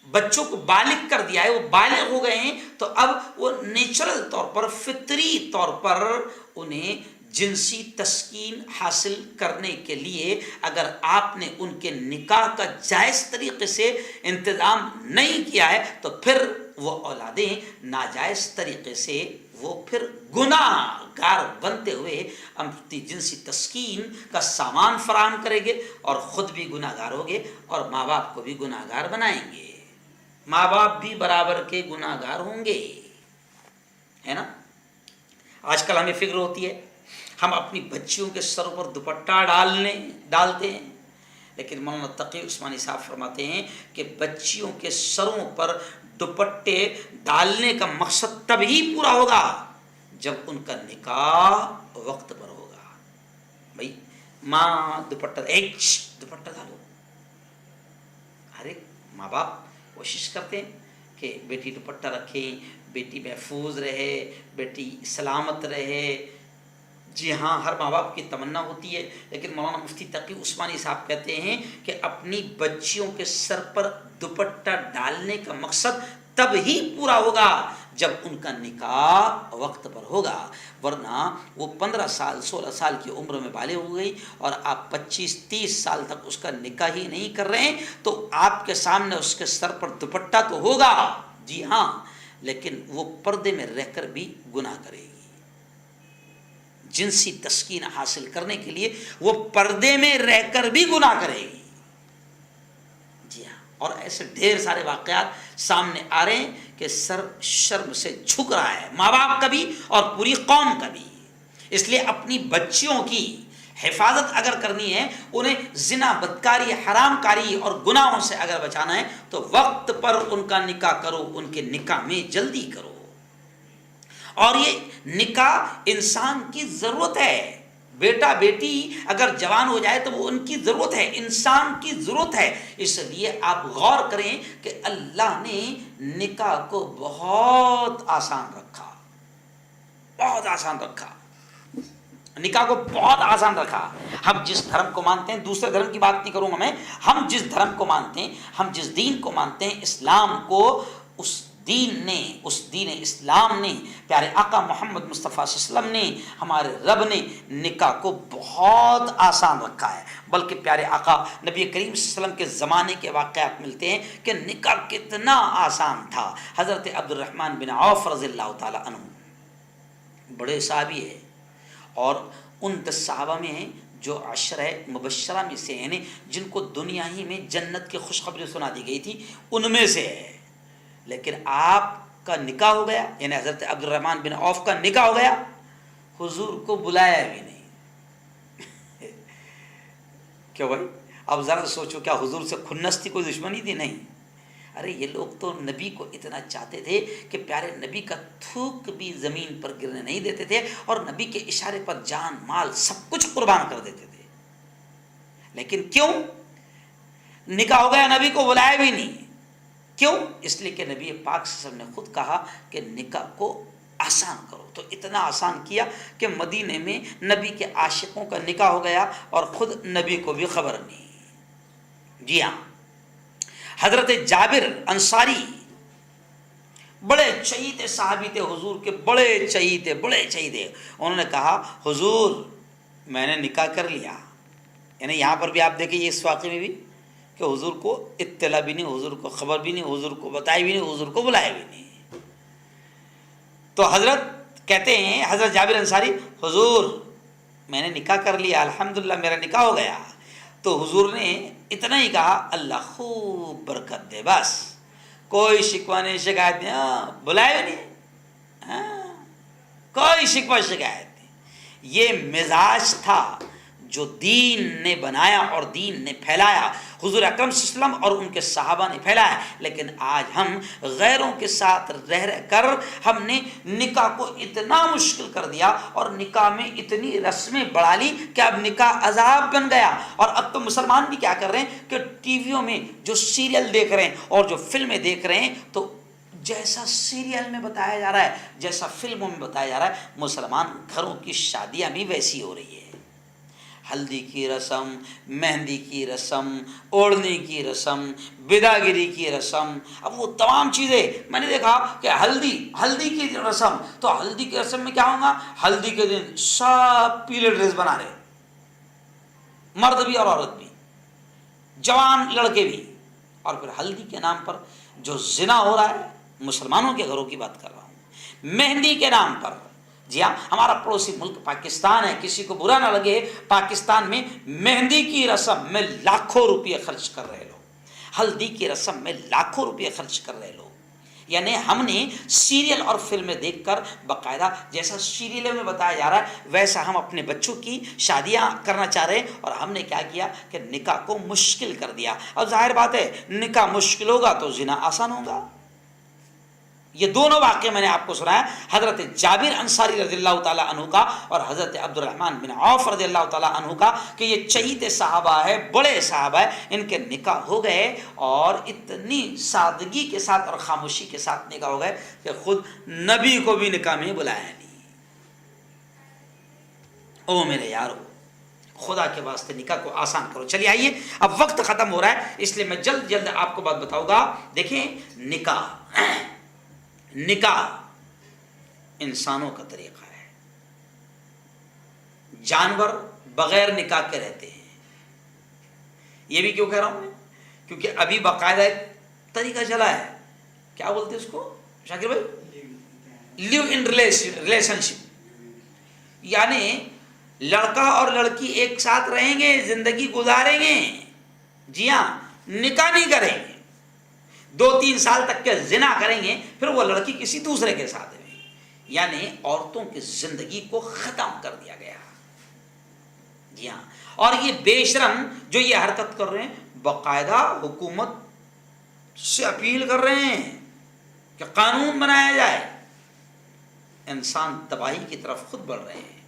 Speaker 1: بچوں کو بالغ کر دیا ہے، وہ بالغ ہو گئے ہیں، تو اب وہ نیچرل طور پر، فطری طور پر انہیں جنسی تسکین حاصل کرنے کے لیے اگر آپ نے ان کے نکاح کا جائز طریقے سے انتظام نہیں کیا ہے تو پھر وہ اولادیں ناجائز طریقے سے وہ پھر گناہ گار بنتے ہوئے اپنی جنسی تسکین کا سامان فراہم کریں گے، اور خود بھی گناہ گار ہوں گے اور ماں باپ کو بھی گناہ گار بنائیں گے، ماں باپ بھی برابر کے گناہ گار ہوں گے، ہے نا۔ آج کل ہمیں فکر ہوتی ہے، ہم اپنی بچیوں کے سروں پر دوپٹہ ڈالتے ہیں، لیکن مولانا تقی عثمانی صاحب فرماتے ہیں کہ بچیوں کے سروں پر دوپٹے ڈالنے کا مقصد تب ہی پورا ہوگا جب ان کا نکاح وقت پر ہوگا۔ بھائی ماں دوپٹہ ڈالو، ہر ایک ماں باپ کوشش کرتے ہیں کہ بیٹی دوپٹہ رکھیں، بیٹی محفوظ رہے، بیٹی سلامت رہے۔ جی ہاں، ہر ماں باپ کی تمنا ہوتی ہے، لیکن مولانا مفتی تقی عثمانی صاحب کہتے ہیں کہ اپنی بچیوں کے سر پر دوپٹہ ڈالنے کا مقصد تب ہی پورا ہوگا جب ان کا نکاح وقت پر ہوگا، ورنہ وہ 15 سال 16 سال کی عمر میں بالغ ہو گئی اور آپ 25-30 سال تک اس کا نکاح ہی نہیں کر رہے ہیں، تو آپ کے سامنے اس کے سر پر دوپٹہ تو ہوگا، جی ہاں، لیکن وہ پردے میں رہ کر بھی گناہ کرے گی۔ جنسی تسکین حاصل کرنے کے لیے وہ پردے میں رہ کر بھی گناہ کرے گی، جی ہاں۔ اور ایسے ڈھیر سارے واقعات سامنے آ رہے ہیں کہ سر شرم سے جھک رہا ہے، ماں باپ کا بھی اور پوری قوم کا بھی۔ اس لیے اپنی بچیوں کی حفاظت اگر کرنی ہے، انہیں زنا، بدکاری، حرام کاری اور گناہوں سے اگر بچانا ہے تو وقت پر ان کا نکاح کرو، ان کے نکاح میں جلدی کرو۔ اور یہ نکاح انسان کی ضرورت ہے، بیٹا بیٹی اگر جوان ہو جائے تو وہ ان کی ضرورت ہے، انسان کی ضرورت ہے۔ اس لیے آپ غور کریں کہ اللہ نے نکاح کو بہت آسان رکھا، بہت آسان رکھا، نکاح کو بہت آسان رکھا۔ ہم جس دھرم کو مانتے ہیں، دوسرے دھرم کی بات نہیں کروں گا میں، ہم جس دھرم کو مانتے ہیں، ہم جس دین کو مانتے ہیں، اسلام کو، اس دین اسلام نے، پیارے آقا محمد مصطفیٰ صلی اللہ علیہ وسلم نے، ہمارے رب نے نکاح کو بہت آسان رکھا ہے۔ بلکہ پیارے آقا نبی کریم صلی اللہ علیہ وسلم کے زمانے کے واقعات ملتے ہیں کہ نکاح کتنا آسان تھا۔ حضرت عبد الرحمن بن عوف رضی اللہ تعالی عنہ بڑے صحابی ہیں، اور ان 10 صحابہ میں ہیں جو عشرہ مبشرہ میں سے ہیں، جن کو دنیا ہی میں جنت کی خوشخبری سنا دی گئی تھی، ان میں سے ہے۔ لیکن آپ کا نکاح ہو گیا، یعنی حضرت عبد الرحمن بن عوف کا نکاح ہو گیا، حضور کو بلایا بھی نہیں۔ کیوں بھائی؟ اب ذرا سوچو، کیا حضور سے کھنس تھی، کوئی دشمنی تھی؟ نہیں۔ ارے یہ لوگ تو نبی کو اتنا چاہتے تھے کہ پیارے نبی کا تھوک بھی زمین پر گرنے نہیں دیتے تھے، اور نبی کے اشارے پر جان مال سب کچھ قربان کر دیتے تھے۔ لیکن کیوں؟ نکاح ہو گیا، نبی کو بلایا بھی نہیں۔ کیوں؟ اس لیے کہ نبی پاک صلی اللہ علیہ وسلم نے خود کہا کہ نکاح کو آسان کرو، تو اتنا آسان کیا کہ مدینے میں نبی کے عاشقوں کا نکاح ہو گیا اور خود نبی کو بھی خبر نہیں۔ جی ہاں، حضرت جابر انصاری بڑے چہیتے صحابی تھے، حضور کے بڑے چہیتے، انہوں نے کہا حضور میں نے نکاح کر لیا۔ یعنی یہاں پر بھی آپ دیکھیں، اس واقعے میں بھی کہ حضور کو اطلاع بھی نہیں، حضور کو خبر بھی نہیں، حضور کو بتائی بھی نہیں، حضور کو بلایا بھی نہیں۔ تو حضرت کہتے ہیں، حضرت جابر انصاری، حضور میں نے نکاح کر لیا، الحمدللہ میرا نکاح ہو گیا، تو حضور نے اتنا ہی کہا اللہ خوب برکت دے، بس کوئی شکوہ نہیں، شکایت نہیں، بلائے نہیں، کوئی شکوہ شکایت نہیں۔ یہ مزاج تھا جو دین نے بنایا اور دین نے پھیلایا، حضور اکرم صلی اللہ علیہ وسلم اور ان کے صحابہ نے پھیلایا۔ لیکن آج ہم غیروں کے ساتھ رہ کر ہم نے نکاح کو اتنا مشکل کر دیا اور نکاح میں اتنی رسمیں بڑھا لی کہ اب نکاح عذاب بن گیا۔ اور اب تو مسلمان بھی کیا کر رہے ہیں کہ ٹی ویوں میں جو سیریل دیکھ رہے ہیں اور جو فلمیں دیکھ رہے ہیں، تو جیسا سیریل میں بتایا جا رہا ہے، جیسا فلموں میں بتایا جا رہا ہے، مسلمان گھروں کی شادیاں بھی ویسی ہو رہی ہے۔ ہلدی کی رسم، مہندی کی رسم، اوڑھنے کی رسم، بداگری کی رسم، اب وہ تمام چیزیں میں نے دیکھا کہ ہلدی کی رسم، تو ہلدی کی رسم میں کیا ہوگا، ہلدی کے دن سب پیلے ڈریس بنا رہے، مرد بھی اور عورت بھی، جوان لڑکے بھی، اور پھر ہلدی کے نام پر جو زنا ہو رہا ہے، مسلمانوں کے گھروں کی بات کر رہا ہوں، مہندی کے نام پر۔ جی ہاں، ہمارا پڑوسی ملک پاکستان ہے، کسی کو برا نہ لگے، پاکستان میں مہندی کی رسم میں لاکھوں روپے خرچ کر رہے لوگ، ہلدی کی رسم میں لاکھوں روپے خرچ کر رہے لوگ۔ یعنی ہم نے سیریل اور فلمیں دیکھ کر باقاعدہ جیسا سیریلوں میں بتایا جا رہا ہے ویسا ہم اپنے بچوں کی شادیاں کرنا چاہ رہے ہیں، اور ہم نے کیا کیا کہ نکاح کو مشکل کر دیا۔ اب ظاہر بات ہے نکاح مشکل ہوگا تو زنا آسان ہوگا۔ یہ دونوں واقعے میں نے آپ کو سنایا، حضرت جابر انصاری رضی اللہ تعالیٰ عنہ کا اور حضرت عبد الرحمن بن عوف رضی اللہ تعالیٰ عنہ کا، کہ یہ چہیتے صحابہ ہے، بڑے صحابہ ہے، ان کے نکاح ہو گئے اور اتنی سادگی کے ساتھ اور خاموشی کے ساتھ نکاح ہو گئے کہ خود نبی کو بھی نکاح میں بلایا نہیں۔ او میرے یارو، خدا کے واسطے نکاح کو آسان کرو۔ چلیے آئیے، اب وقت ختم ہو رہا ہے، اس لیے میں جلد جلد آپ کو بات بتاؤں گا۔ دیکھیں، نکاح انسانوں کا طریقہ ہے، جانور بغیر نکاح کے رہتے ہیں۔ یہ بھی کیوں کہہ رہا ہوں میں؟ کیونکہ ابھی باقاعدہ ایک طریقہ چلا ہے، کیا بولتے ہیں اس کو شاکر بھائی، لیو ان ریلیشن شپ، یعنی لڑکا اور لڑکی ایک ساتھ رہیں گے، زندگی گزاریں گے، جی ہاں، نکاح نہیں کریں گے، 2-3 سال تک کے زنا کریں گے، پھر وہ لڑکی کسی دوسرے کے ساتھ ہے۔ یعنی عورتوں کی زندگی کو ختم کر دیا گیا، جی ہاں۔ اور یہ بے شرم جو یہ حرکت کر رہے ہیں، باقاعدہ حکومت سے اپیل کر رہے ہیں کہ قانون بنایا جائے۔ انسان تباہی کی طرف خود بڑھ رہے ہیں۔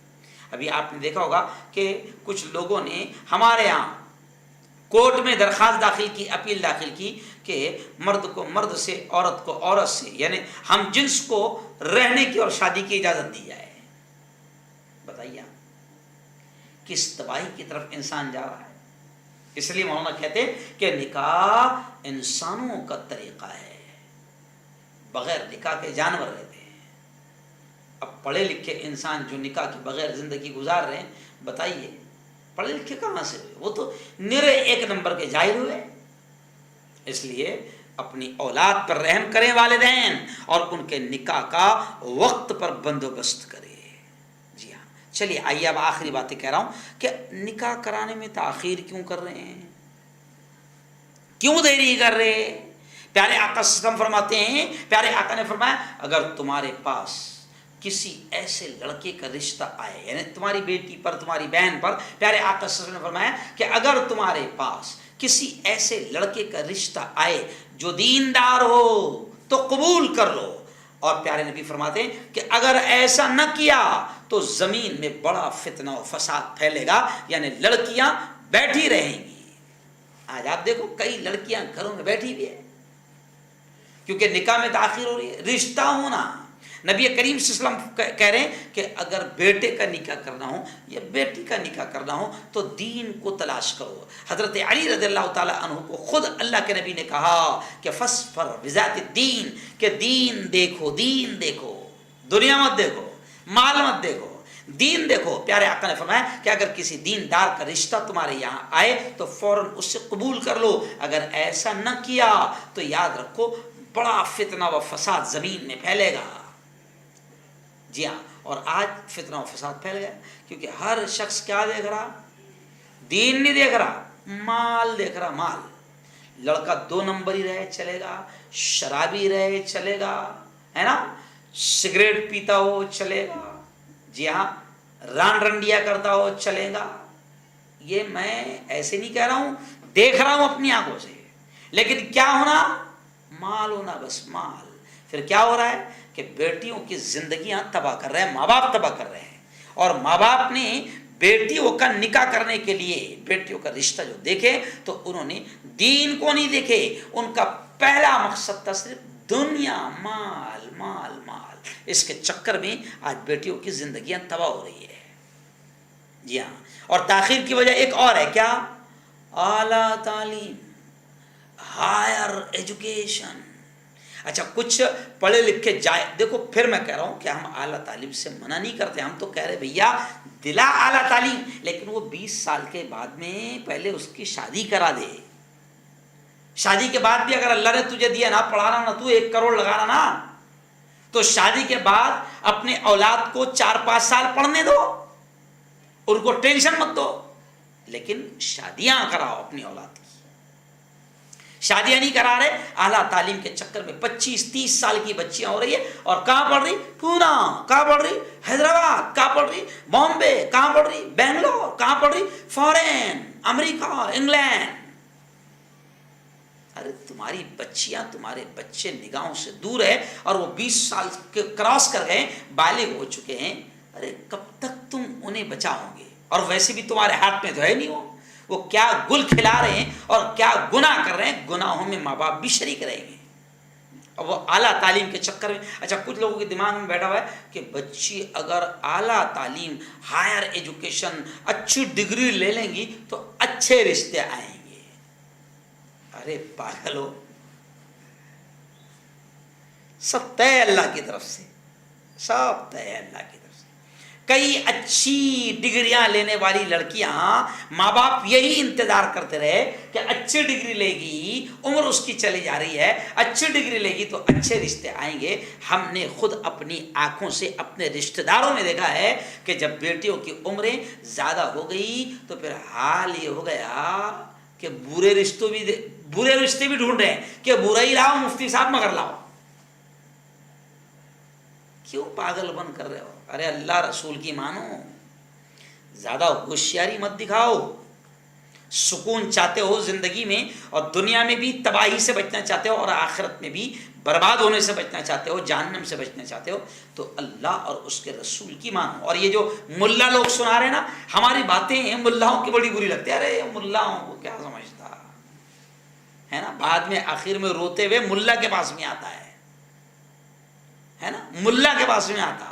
Speaker 1: ابھی آپ نے دیکھا ہوگا کہ کچھ لوگوں نے ہمارے ہاں کورٹ میں درخواست داخل کی، اپیل داخل کی کہ مرد کو مرد سے، عورت کو عورت سے، یعنی ہم جنس کو رہنے کی اور شادی کی اجازت دی جائے۔ بتائیے کس تباہی کی طرف انسان جا رہا ہے۔ اس لیے مولانا کہتے ہیں کہ نکاح انسانوں کا طریقہ ہے، بغیر نکاح کے جانور رہتے ہیں۔ اب پڑھے لکھے انسان جو نکاح کے بغیر زندگی گزار رہے ہیں، بتائیے پڑھے لکھے کہاں سے ہوئے؟ وہ تو نرے 1 نمبر کے جاہل ہوئے۔ اس لیے اپنی اولاد پر رحم کریں والدین، اور ان کے نکاح کا وقت پر بندوبست کریں۔ جی ہاں، چلیے آئیے اب آخری باتیں کہہ رہا ہوں کہ نکاح کرانے میں تاخیر کیوں کر رہے ہیں، کیوں دیری کر رہے ہیں؟ پیارے آقا صلی اللہ علیہ وسلم فرماتے ہیں، پیارے آقا نے فرمایا اگر تمہارے پاس کسی ایسے لڑکے کا رشتہ آئے، یعنی تمہاری بیٹی پر، تمہاری بہن پر، پیارے آقا صلی اللہ علیہ وسلم نے فرمایا کہ اگر تمہارے پاس کسی ایسے لڑکے کا رشتہ آئے جو دیندار ہو تو قبول کر لو۔ اور پیارے نبی فرماتے ہیں کہ اگر ایسا نہ کیا تو زمین میں بڑا فتنہ و فساد پھیلے گا، یعنی لڑکیاں بیٹھی رہیں گی۔ آج آپ دیکھو کئی لڑکیاں گھروں میں بیٹھی بھی ہیں کیونکہ نکاح میں تاخیر ہو رہی ہے۔ رشتہ ہونا، نبی کریم صلی اللہ علیہ وسلم کہہ رہے ہیں کہ اگر بیٹے کا نکاح کرنا ہو یا بیٹی کا نکاح کرنا ہو تو دین کو تلاش کرو۔ حضرت علی رضی اللہ تعالیٰ عنہ کو خود اللہ کے نبی نے کہا کہ فاصفر بذات الدین، کہ دین دیکھو، دین دیکھو، دنیا مت دیکھو، مال مت دیکھو، دین دیکھو۔ پیارے آقا نے فرمایا کہ اگر کسی دیندار کا رشتہ تمہارے یہاں آئے تو فوراً اس سے قبول کر لو، اگر ایسا نہ کیا تو یاد رکھو بڑا فتنہ و فساد زمین میں پھیلے گا۔ جی ہاں، اور آج فتنہ و فساد پھیل گیا، کیونکہ ہر شخص کیا دیکھ رہا؟ دین نہیں دیکھ رہا، مال دیکھ رہا، مال۔ لڑکا 2 نمبر ہی رہے چلے گا، شرابی رہے چلے گا، ہے نا، سگریٹ پیتا ہو چلے گا، جی ہاں، ران رنڈیا کرتا ہو چلے گا۔ یہ میں ایسے نہیں کہہ رہا ہوں، دیکھ رہا ہوں اپنی آنکھوں سے، لیکن کیا ہونا؟ مال ہونا، بس مال۔ پھر کیا ہو رہا ہے کہ بیٹیوں کی زندگیاں تباہ کر رہے ہیں، ماں باپ تباہ کر رہے ہیں، اور ماں باپ نے بیٹیوں کا نکاح کرنے کے لیے بیٹیوں کا رشتہ جو دیکھے تو انہوں نے دین کو نہیں دیکھے، ان کا پہلا مقصد تھا صرف دنیا، مال مال مال۔ اس کے چکر میں آج بیٹیوں کی زندگیاں تباہ ہو رہی ہے، جی ہاں۔ اور تاخیر کی وجہ ایک اور ہے، کیا؟ اعلیٰ تعلیم، ہائر ایجوکیشن۔ اچھا، کچھ پڑھے لکھے جائے، دیکھو پھر میں کہہ رہا ہوں کہ ہم اعلیٰ تعلیم سے منع نہیں کرتے، ہم تو کہہ رہے بھیا دلا اعلیٰ تعلیم، لیکن وہ 20 سال کے بعد میں پہلے اس کی شادی کرا دے۔ شادی کے بعد بھی اگر اللہ نے تجھے دیا نہ پڑھانا، نہ تو 1 کروڑ لگانا نا، تو شادی کے بعد اپنے اولاد کو 4-5 سال پڑھنے دو، ان کو ٹینشن مت دو، لیکن شادیاں کراؤ اپنی اولاد کی۔ شادیاں نہیں کرا رہے، اعلیٰ تعلیم کے چکر میں 25-30 سال کی بچیاں ہو رہی ہے، اور کہاں پڑھ رہی؟ پونا۔ کہاں پڑھ رہی؟ حیدرآباد۔ کہاں پڑھ رہی؟ بامبے۔ کہاں پڑھ رہی؟ بنگلور۔ کہاں پڑھ رہی؟ فارن، امریکہ، انگلینڈ۔ ارے تمہاری بچیاں، تمہارے بچے نگاہوں سے دور ہے، اور وہ 20 سال کے کراس کر گئے، بالغ ہو چکے ہیں، ارے کب تک تم انہیں بچاؤ گے؟ اور ویسے بھی تمہارے ہاتھ میں تو ہے نہیں، وہ کیا گل کھلا رہے ہیں اور کیا گناہ کر رہے ہیں، گناہوں میں ماں باپ بھی شریک رہیں گے۔ اور وہ اعلیٰ تعلیم کے چکر میں، اچھا کچھ لوگوں کے دماغ میں بیٹھا ہوا ہے کہ بچی اگر اعلیٰ تعلیم، ہائر ایجوکیشن، اچھی ڈگری لے لیں گی تو اچھے رشتے آئیں گے۔ ارے پاگل ہو، سب طے اللہ کی طرف سے، سب طے اللہ کی طرف سے۔ کئی اچھی ڈگریاں لینے والی لڑکیاں، ماں باپ یہی انتظار کرتے رہے کہ اچھی ڈگری لے گی، عمر اس کی چلی جا رہی ہے، اچھی ڈگری لے گی تو اچھے رشتے آئیں گے۔ ہم نے خود اپنی آنکھوں سے اپنے رشتہ داروں میں دیکھا ہے کہ جب بیٹیوں کی عمریں زیادہ ہو گئی تو پھر حال یہ ہو گیا کہ برے رشتے بھی ڈھونڈ رہے ہیں کہ برا ہی لاؤ، مفتی صاحب مگر لاؤ۔ کیوں پاگل بن کر رہے ہو؟ ارے اللہ رسول کی مانو، زیادہ ہوشیاری مت دکھاؤ۔ سکون چاہتے ہو زندگی میں، اور دنیا میں بھی تباہی سے بچنا چاہتے ہو، اور آخرت میں بھی برباد ہونے سے بچنا چاہتے ہو، جہنم سے بچنا چاہتے ہو، تو اللہ اور اس کے رسول کی مانو۔ اور یہ جو ملا لوگ سنا رہے ہیں نا، ہماری باتیں ہیں ملاؤں کی بڑی بری لگتی ہے، ارے ملاؤں کو کیا سمجھتا ہے نا، بعد میں آخر میں روتے ہوئے ملا کے پاس میں آتا ہے نا، ملا کے پاس میں آتا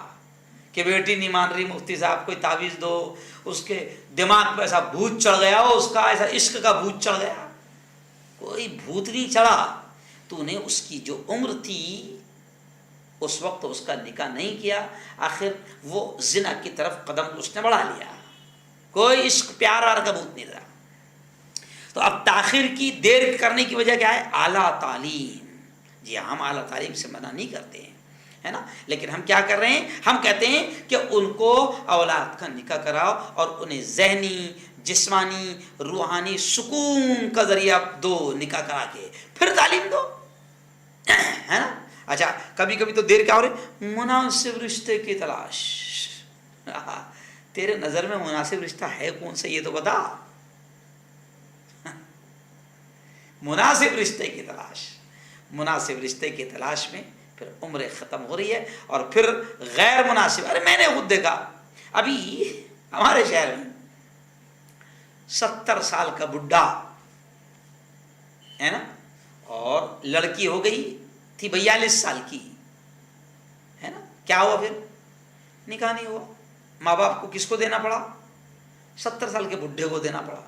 Speaker 1: کہ بیٹی نہیں مان رہی، مفتی صاحب کوئی تعویذ دو، اس کے دماغ پہ ایسا بھوت چڑھ گیا ہو، اس کا ایسا عشق کا بھوت چڑھ گیا۔ کوئی بھوت نہیں چڑھا، تو نے اس کی جو عمر تھی اس وقت اس کا نکاح نہیں کیا، آخر وہ زنا کی طرف قدم اس نے بڑھا لیا، کوئی عشق پیار وار کا بھوت نہیں رہا۔ تو اب تاخیر کی، دیر کرنے کی وجہ کیا ہے؟ اعلیٰ تعلیم۔ جی ہم اعلیٰ تعلیم سے منع نہیں کرتے ہیں، ہے نا، لیکن ہم کیا کر رہے ہیں؟ ہم کہتے ہیں کہ ان کو اولاد کا نکاح کراؤ اور انہیں ذہنی، جسمانی، روحانی سکون کا ذریعہ دو، نکاح کرا کے پھر تعلیم دو، ہے نا۔ اچھا کبھی کبھی تو دیر کیا ہو رہی؟ مناسب رشتے کی تلاش۔ تیرے نظر میں مناسب رشتہ ہے کون سا، یہ تو بتا۔ مناسب رشتے کی تلاش، مناسب رشتے کی تلاش میں پھر عمریں ختم ہو رہی ہے، اور پھر غیر مناسب۔ ارے میں نے خود دیکھا، ابھی ہمارے شہر میں 70 سال کا بڈھا ہے نا، اور لڑکی ہو گئی تھی 42 سال کی، ہے نا، کیا ہوا پھر؟ نکاح نہیں ہوا۔ ماں باپ کو کس کو دینا پڑا؟ 70 سال کے بڈھے کو دینا پڑا۔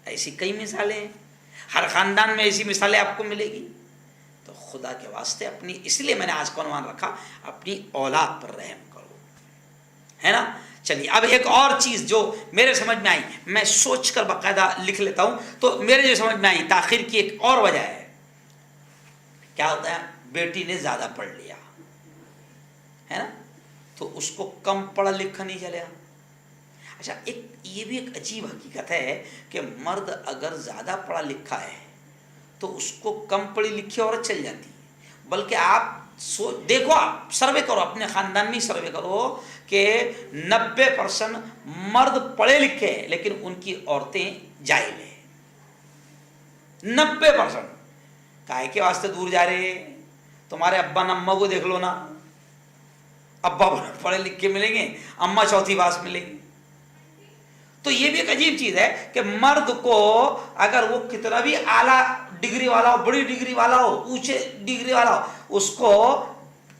Speaker 1: ایسی کئی مثالیں ہیں، ہر خاندان میں ایسی مثالیں آپ کو ملے گی۔ تو خدا کے واسطے اپنی، اس لیے میں نے آج کا عنوان رکھا اپنی اولاد پر رحم کرو، ہے نا۔ چلیے اب ایک اور چیز جو میرے سمجھ میں آئی، میں سوچ کر باقاعدہ لکھ لیتا ہوں، تو میرے جو سمجھ میں آئی تاخیر کی ایک اور وجہ ہے۔ کیا ہوتا ہے؟ بیٹی نے زیادہ پڑھ لیا، ہے نا، تو اس کو کم پڑھا لکھا نہیں چلے. اچھا یہ بھی ایک عجیب حقیقت ہے کہ مرد اگر زیادہ پڑھا لکھا ہے تو اس کو کم پڑھی لکھی عورت چل جاتی ہے. بلکہ آپ دیکھو، آپ سروے کرو، اپنے خاندان میں سروے کرو کہ 90% مرد پڑھے لکھے ہیں لیکن ان کی عورتیں جاہل ہیں. 90%. کائے کے واسطے دور جا رہے ہیں؟ تمہارے ابا نما کو دیکھ لو نا، ابا پڑھے لکھے ملیں گے، اماں چوتھی پاس ملیں گی. تو یہ بھی ایک عجیب چیز ہے کہ مرد کو اگر وہ کتنا بھی اعلیٰ ڈگری والا ہو، بڑی ڈگری والا ہو، اونچے ڈگری والا ہو، اس کو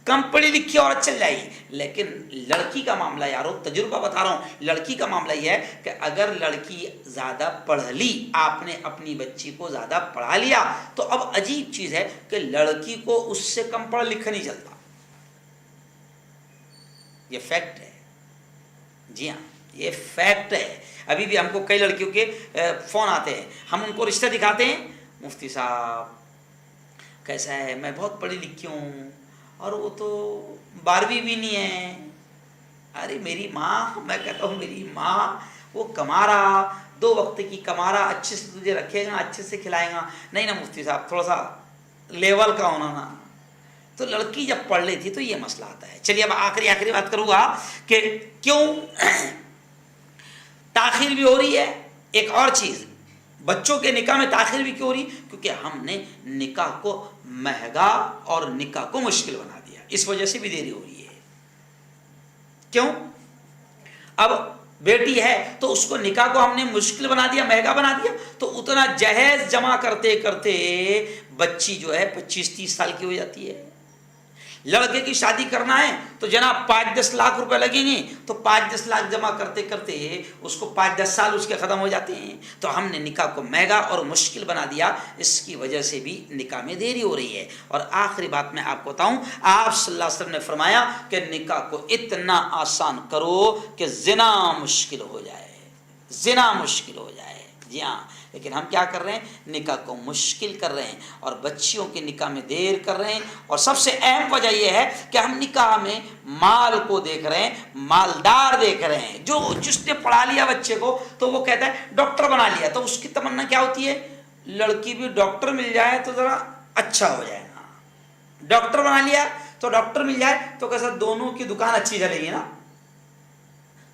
Speaker 1: کم پڑھی لکھی عورت چل جائے گی. لیکن لڑکی کا معاملہ یارو، تجربہ بتا رہا ہوں، لڑکی کا معاملہ یہ ہے کہ اگر لڑکی زیادہ پڑھ لی، آپ نے اپنی بچی کو زیادہ پڑھا لیا، تو اب عجیب چیز ہے کہ لڑکی کو اس سے کم پڑھا لکھا نہیں چلتا. یہ فیکٹ ہے. جی ہاں، یہ فیکٹ ہے. ابھی بھی ہم کو کئی لڑکیوں کے فون آتے ہیں، ہم ان کو رشتہ دکھاتے ہیں، مفتی صاحب کیسا ہے، میں بہت پڑھی لکھی ہوں اور وہ تو 12ویں بھی نہیں ہے. ارے میری ماں، میں کہتا ہوں میری ماں، وہ کما رہا، 2 وقت کی کما رہا، اچھے سے تجھے رکھے گا، اچھے سے کھلائے گا. نہیں نا مفتی صاحب، تھوڑا سا لیول کا ہونا نا. تو لڑکی جب پڑھ لی تھی تو یہ مسئلہ آتا ہے. چلیے اب آخری بات کروں گا کہ کیوں تاخیر بھی ہو رہی ہے. ایک اور چیز، بچوں کے نکاح میں تاخیر بھی کیوں ہو رہی؟ کیونکہ ہم نے نکاح کو مہنگا اور نکاح کو مشکل بنا دیا، اس وجہ سے بھی دیری ہو رہی ہے. کیوں؟ اب بیٹی ہے تو اس کو نکاح کو ہم نے مشکل بنا دیا، مہنگا بنا دیا، تو اتنا جہیز جمع کرتے کرتے بچی جو ہے 25-30 سال کی ہو جاتی ہے. لڑکے کی شادی کرنا ہے تو جناب 5-10 لاکھ روپے لگیں گے، تو 5-10 لاکھ جمع کرتے کرتے اس کو 5-10 سال اس کے ختم ہو جاتے ہیں. تو ہم نے نکاح کو مہنگا اور مشکل بنا دیا، اس کی وجہ سے بھی نکاح میں دیری ہو رہی ہے. اور آخری بات میں آپ کو بتاؤں، آپ صلی اللہ علیہ وسلم نے فرمایا کہ نکاح کو اتنا آسان کرو کہ زنا مشکل ہو جائے، زنا مشکل ہو جائے. جی ہاں، لیکن ہم کیا کر رہے ہیں؟ نکاح کو مشکل کر رہے ہیں اور بچیوں کے نکاح میں دیر کر رہے ہیں. اور سب سے اہم وجہ یہ ہے کہ ہم نکاح میں مال کو دیکھ رہے ہیں، مالدار دیکھ رہے ہیں. جس نے پڑھا لیا بچے کو تو وہ کہتا ہے ڈاکٹر بنا لیا، تو اس کی تمنا کیا ہوتی ہے؟ لڑکی بھی ڈاکٹر مل جائے تو ذرا اچھا ہو جائے گا. ڈاکٹر بنا لیا تو ڈاکٹر مل جائے تو کیسا دونوں کی دکان اچھی چلے گی نا.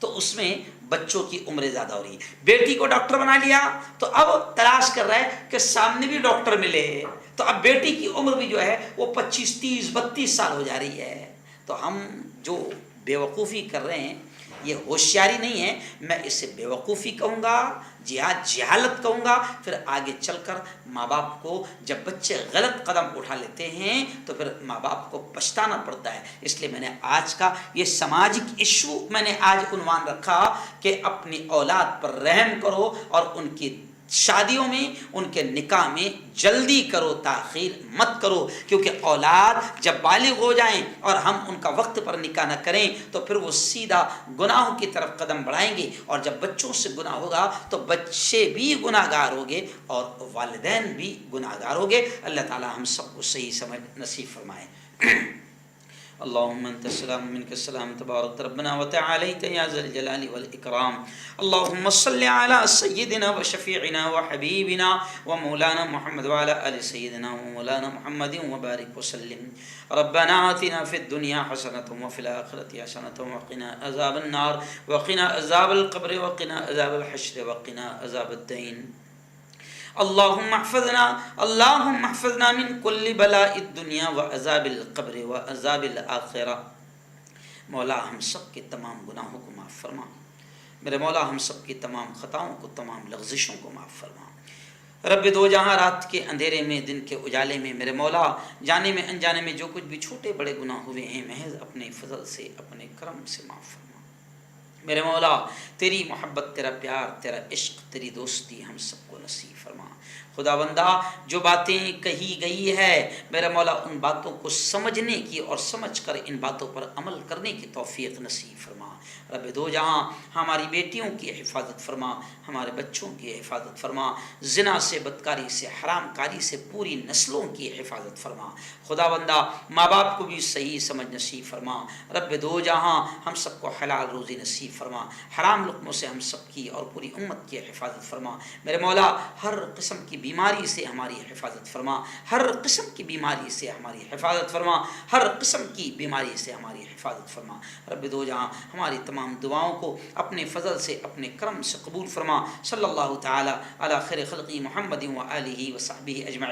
Speaker 1: تو اس میں بچوں کی عمریں زیادہ ہو رہی ہے. بیٹی کو ڈاکٹر بنا لیا تو اب تلاش کر رہا ہے کہ سامنے بھی ڈاکٹر ملے، تو اب بیٹی کی عمر بھی جو ہے وہ 25, 30, 32 سال ہو جا رہی ہے. تو ہم جو بیوقوفی کر رہے ہیں یہ ہوشیاری نہیں ہے، میں اسے بیوقوفی کہوں گا، جہالت کہوں گا. پھر آگے چل کر ماں باپ کو جب بچے غلط قدم اٹھا لیتے ہیں تو پھر ماں باپ کو پچھتانا پڑتا ہے. اس لیے میں نے آج کا یہ سماجک ایشو میں نے آج عنوان رکھا کہ اپنی اولاد پر رحم کرو اور ان کی شادیوں میں، ان کے نکاح میں جلدی کرو، تاخیر مت کرو. کیونکہ اولاد جب بالغ ہو جائیں اور ہم ان کا وقت پر نکاح نہ کریں تو پھر وہ سیدھا گناہوں کی طرف قدم بڑھائیں گے، اور جب بچوں سے گناہ ہوگا تو بچے بھی گناہ گار ہوگے اور والدین بھی گناہ گار ہوگے. اللہ تعالی ہم سب کو صحیح سمجھ نصیب فرمائے. اللهم انت السلام منك السلام تبارك ربنا وتعاليت يا ذا الجلال والاكرام. اللهم صل على سيدنا وشفيعنا وحبيبنا ومولانا محمد وعلى ال سيدنا ومولانا محمد وبارك وسلم. ربنا آتنا في الدنيا حسنة وفي الآخرة حسنة وقنا عذاب النار وقنا عذاب القبر وقنا عذاب الحشر وقنا عذاب الدين. اللهم احفظنا من كل بلاء الدنيا وعذاب القبر وعذاب الآخرة. مولا ہم سب کے تمام گناہوں کو معاف فرما. میرے مولا ہم سب کی تمام خطاؤں کو، تمام لغزشوں کو معاف فرما. رب دو جہاں رات کے اندھیرے میں، دن کے اجالے میں، میرے مولا جانے میں انجانے میں جو کچھ بھی چھوٹے بڑے گناہ ہوئے ہیں محض اپنے فضل سے، اپنے کرم سے معاف فرما. میرے مولا تیری محبت، تیرا پیار، تیرا عشق، تیری دوستی ہم سب کو نصیب فرما. خدا بندہ جو باتیں کہی گئی ہے میرے مولا ان باتوں کو سمجھنے کی اور سمجھ کر ان باتوں پر عمل کرنے کی توفیق نصیب فرما. رب دو جہاں ہماری بیٹیوں کی حفاظت فرما، ہمارے بچوں کی حفاظت فرما، زنا سے، بدکاری سے، حرام کاری سے پوری نسلوں کی حفاظت فرما۔ خدا بندہ ماں باپ کو بھی صحیح سمجھ نصیب فرما۔ رب دو جہاں ہم سب کو حلال روزی نصیب فرما، حرام لقموں سے ہم سب کی اور پوری امت کی حفاظت فرما۔ میرے مولا ہر قسم کی بیماری سے ہماری حفاظت فرما، ہر قسم کی بیماری سے ہماری حفاظت فرما، ہر قسم کی بیماری سے ہماری حفاظت فرما۔ رب دو جہاں ہماری تمام دعاؤں کو اپنے فضل سے، اپنے کرم سے قبول فرما۔ صلی اللہ تعالی علی خیر خلقی محمد و آلہ و صحبہ اجمعین۔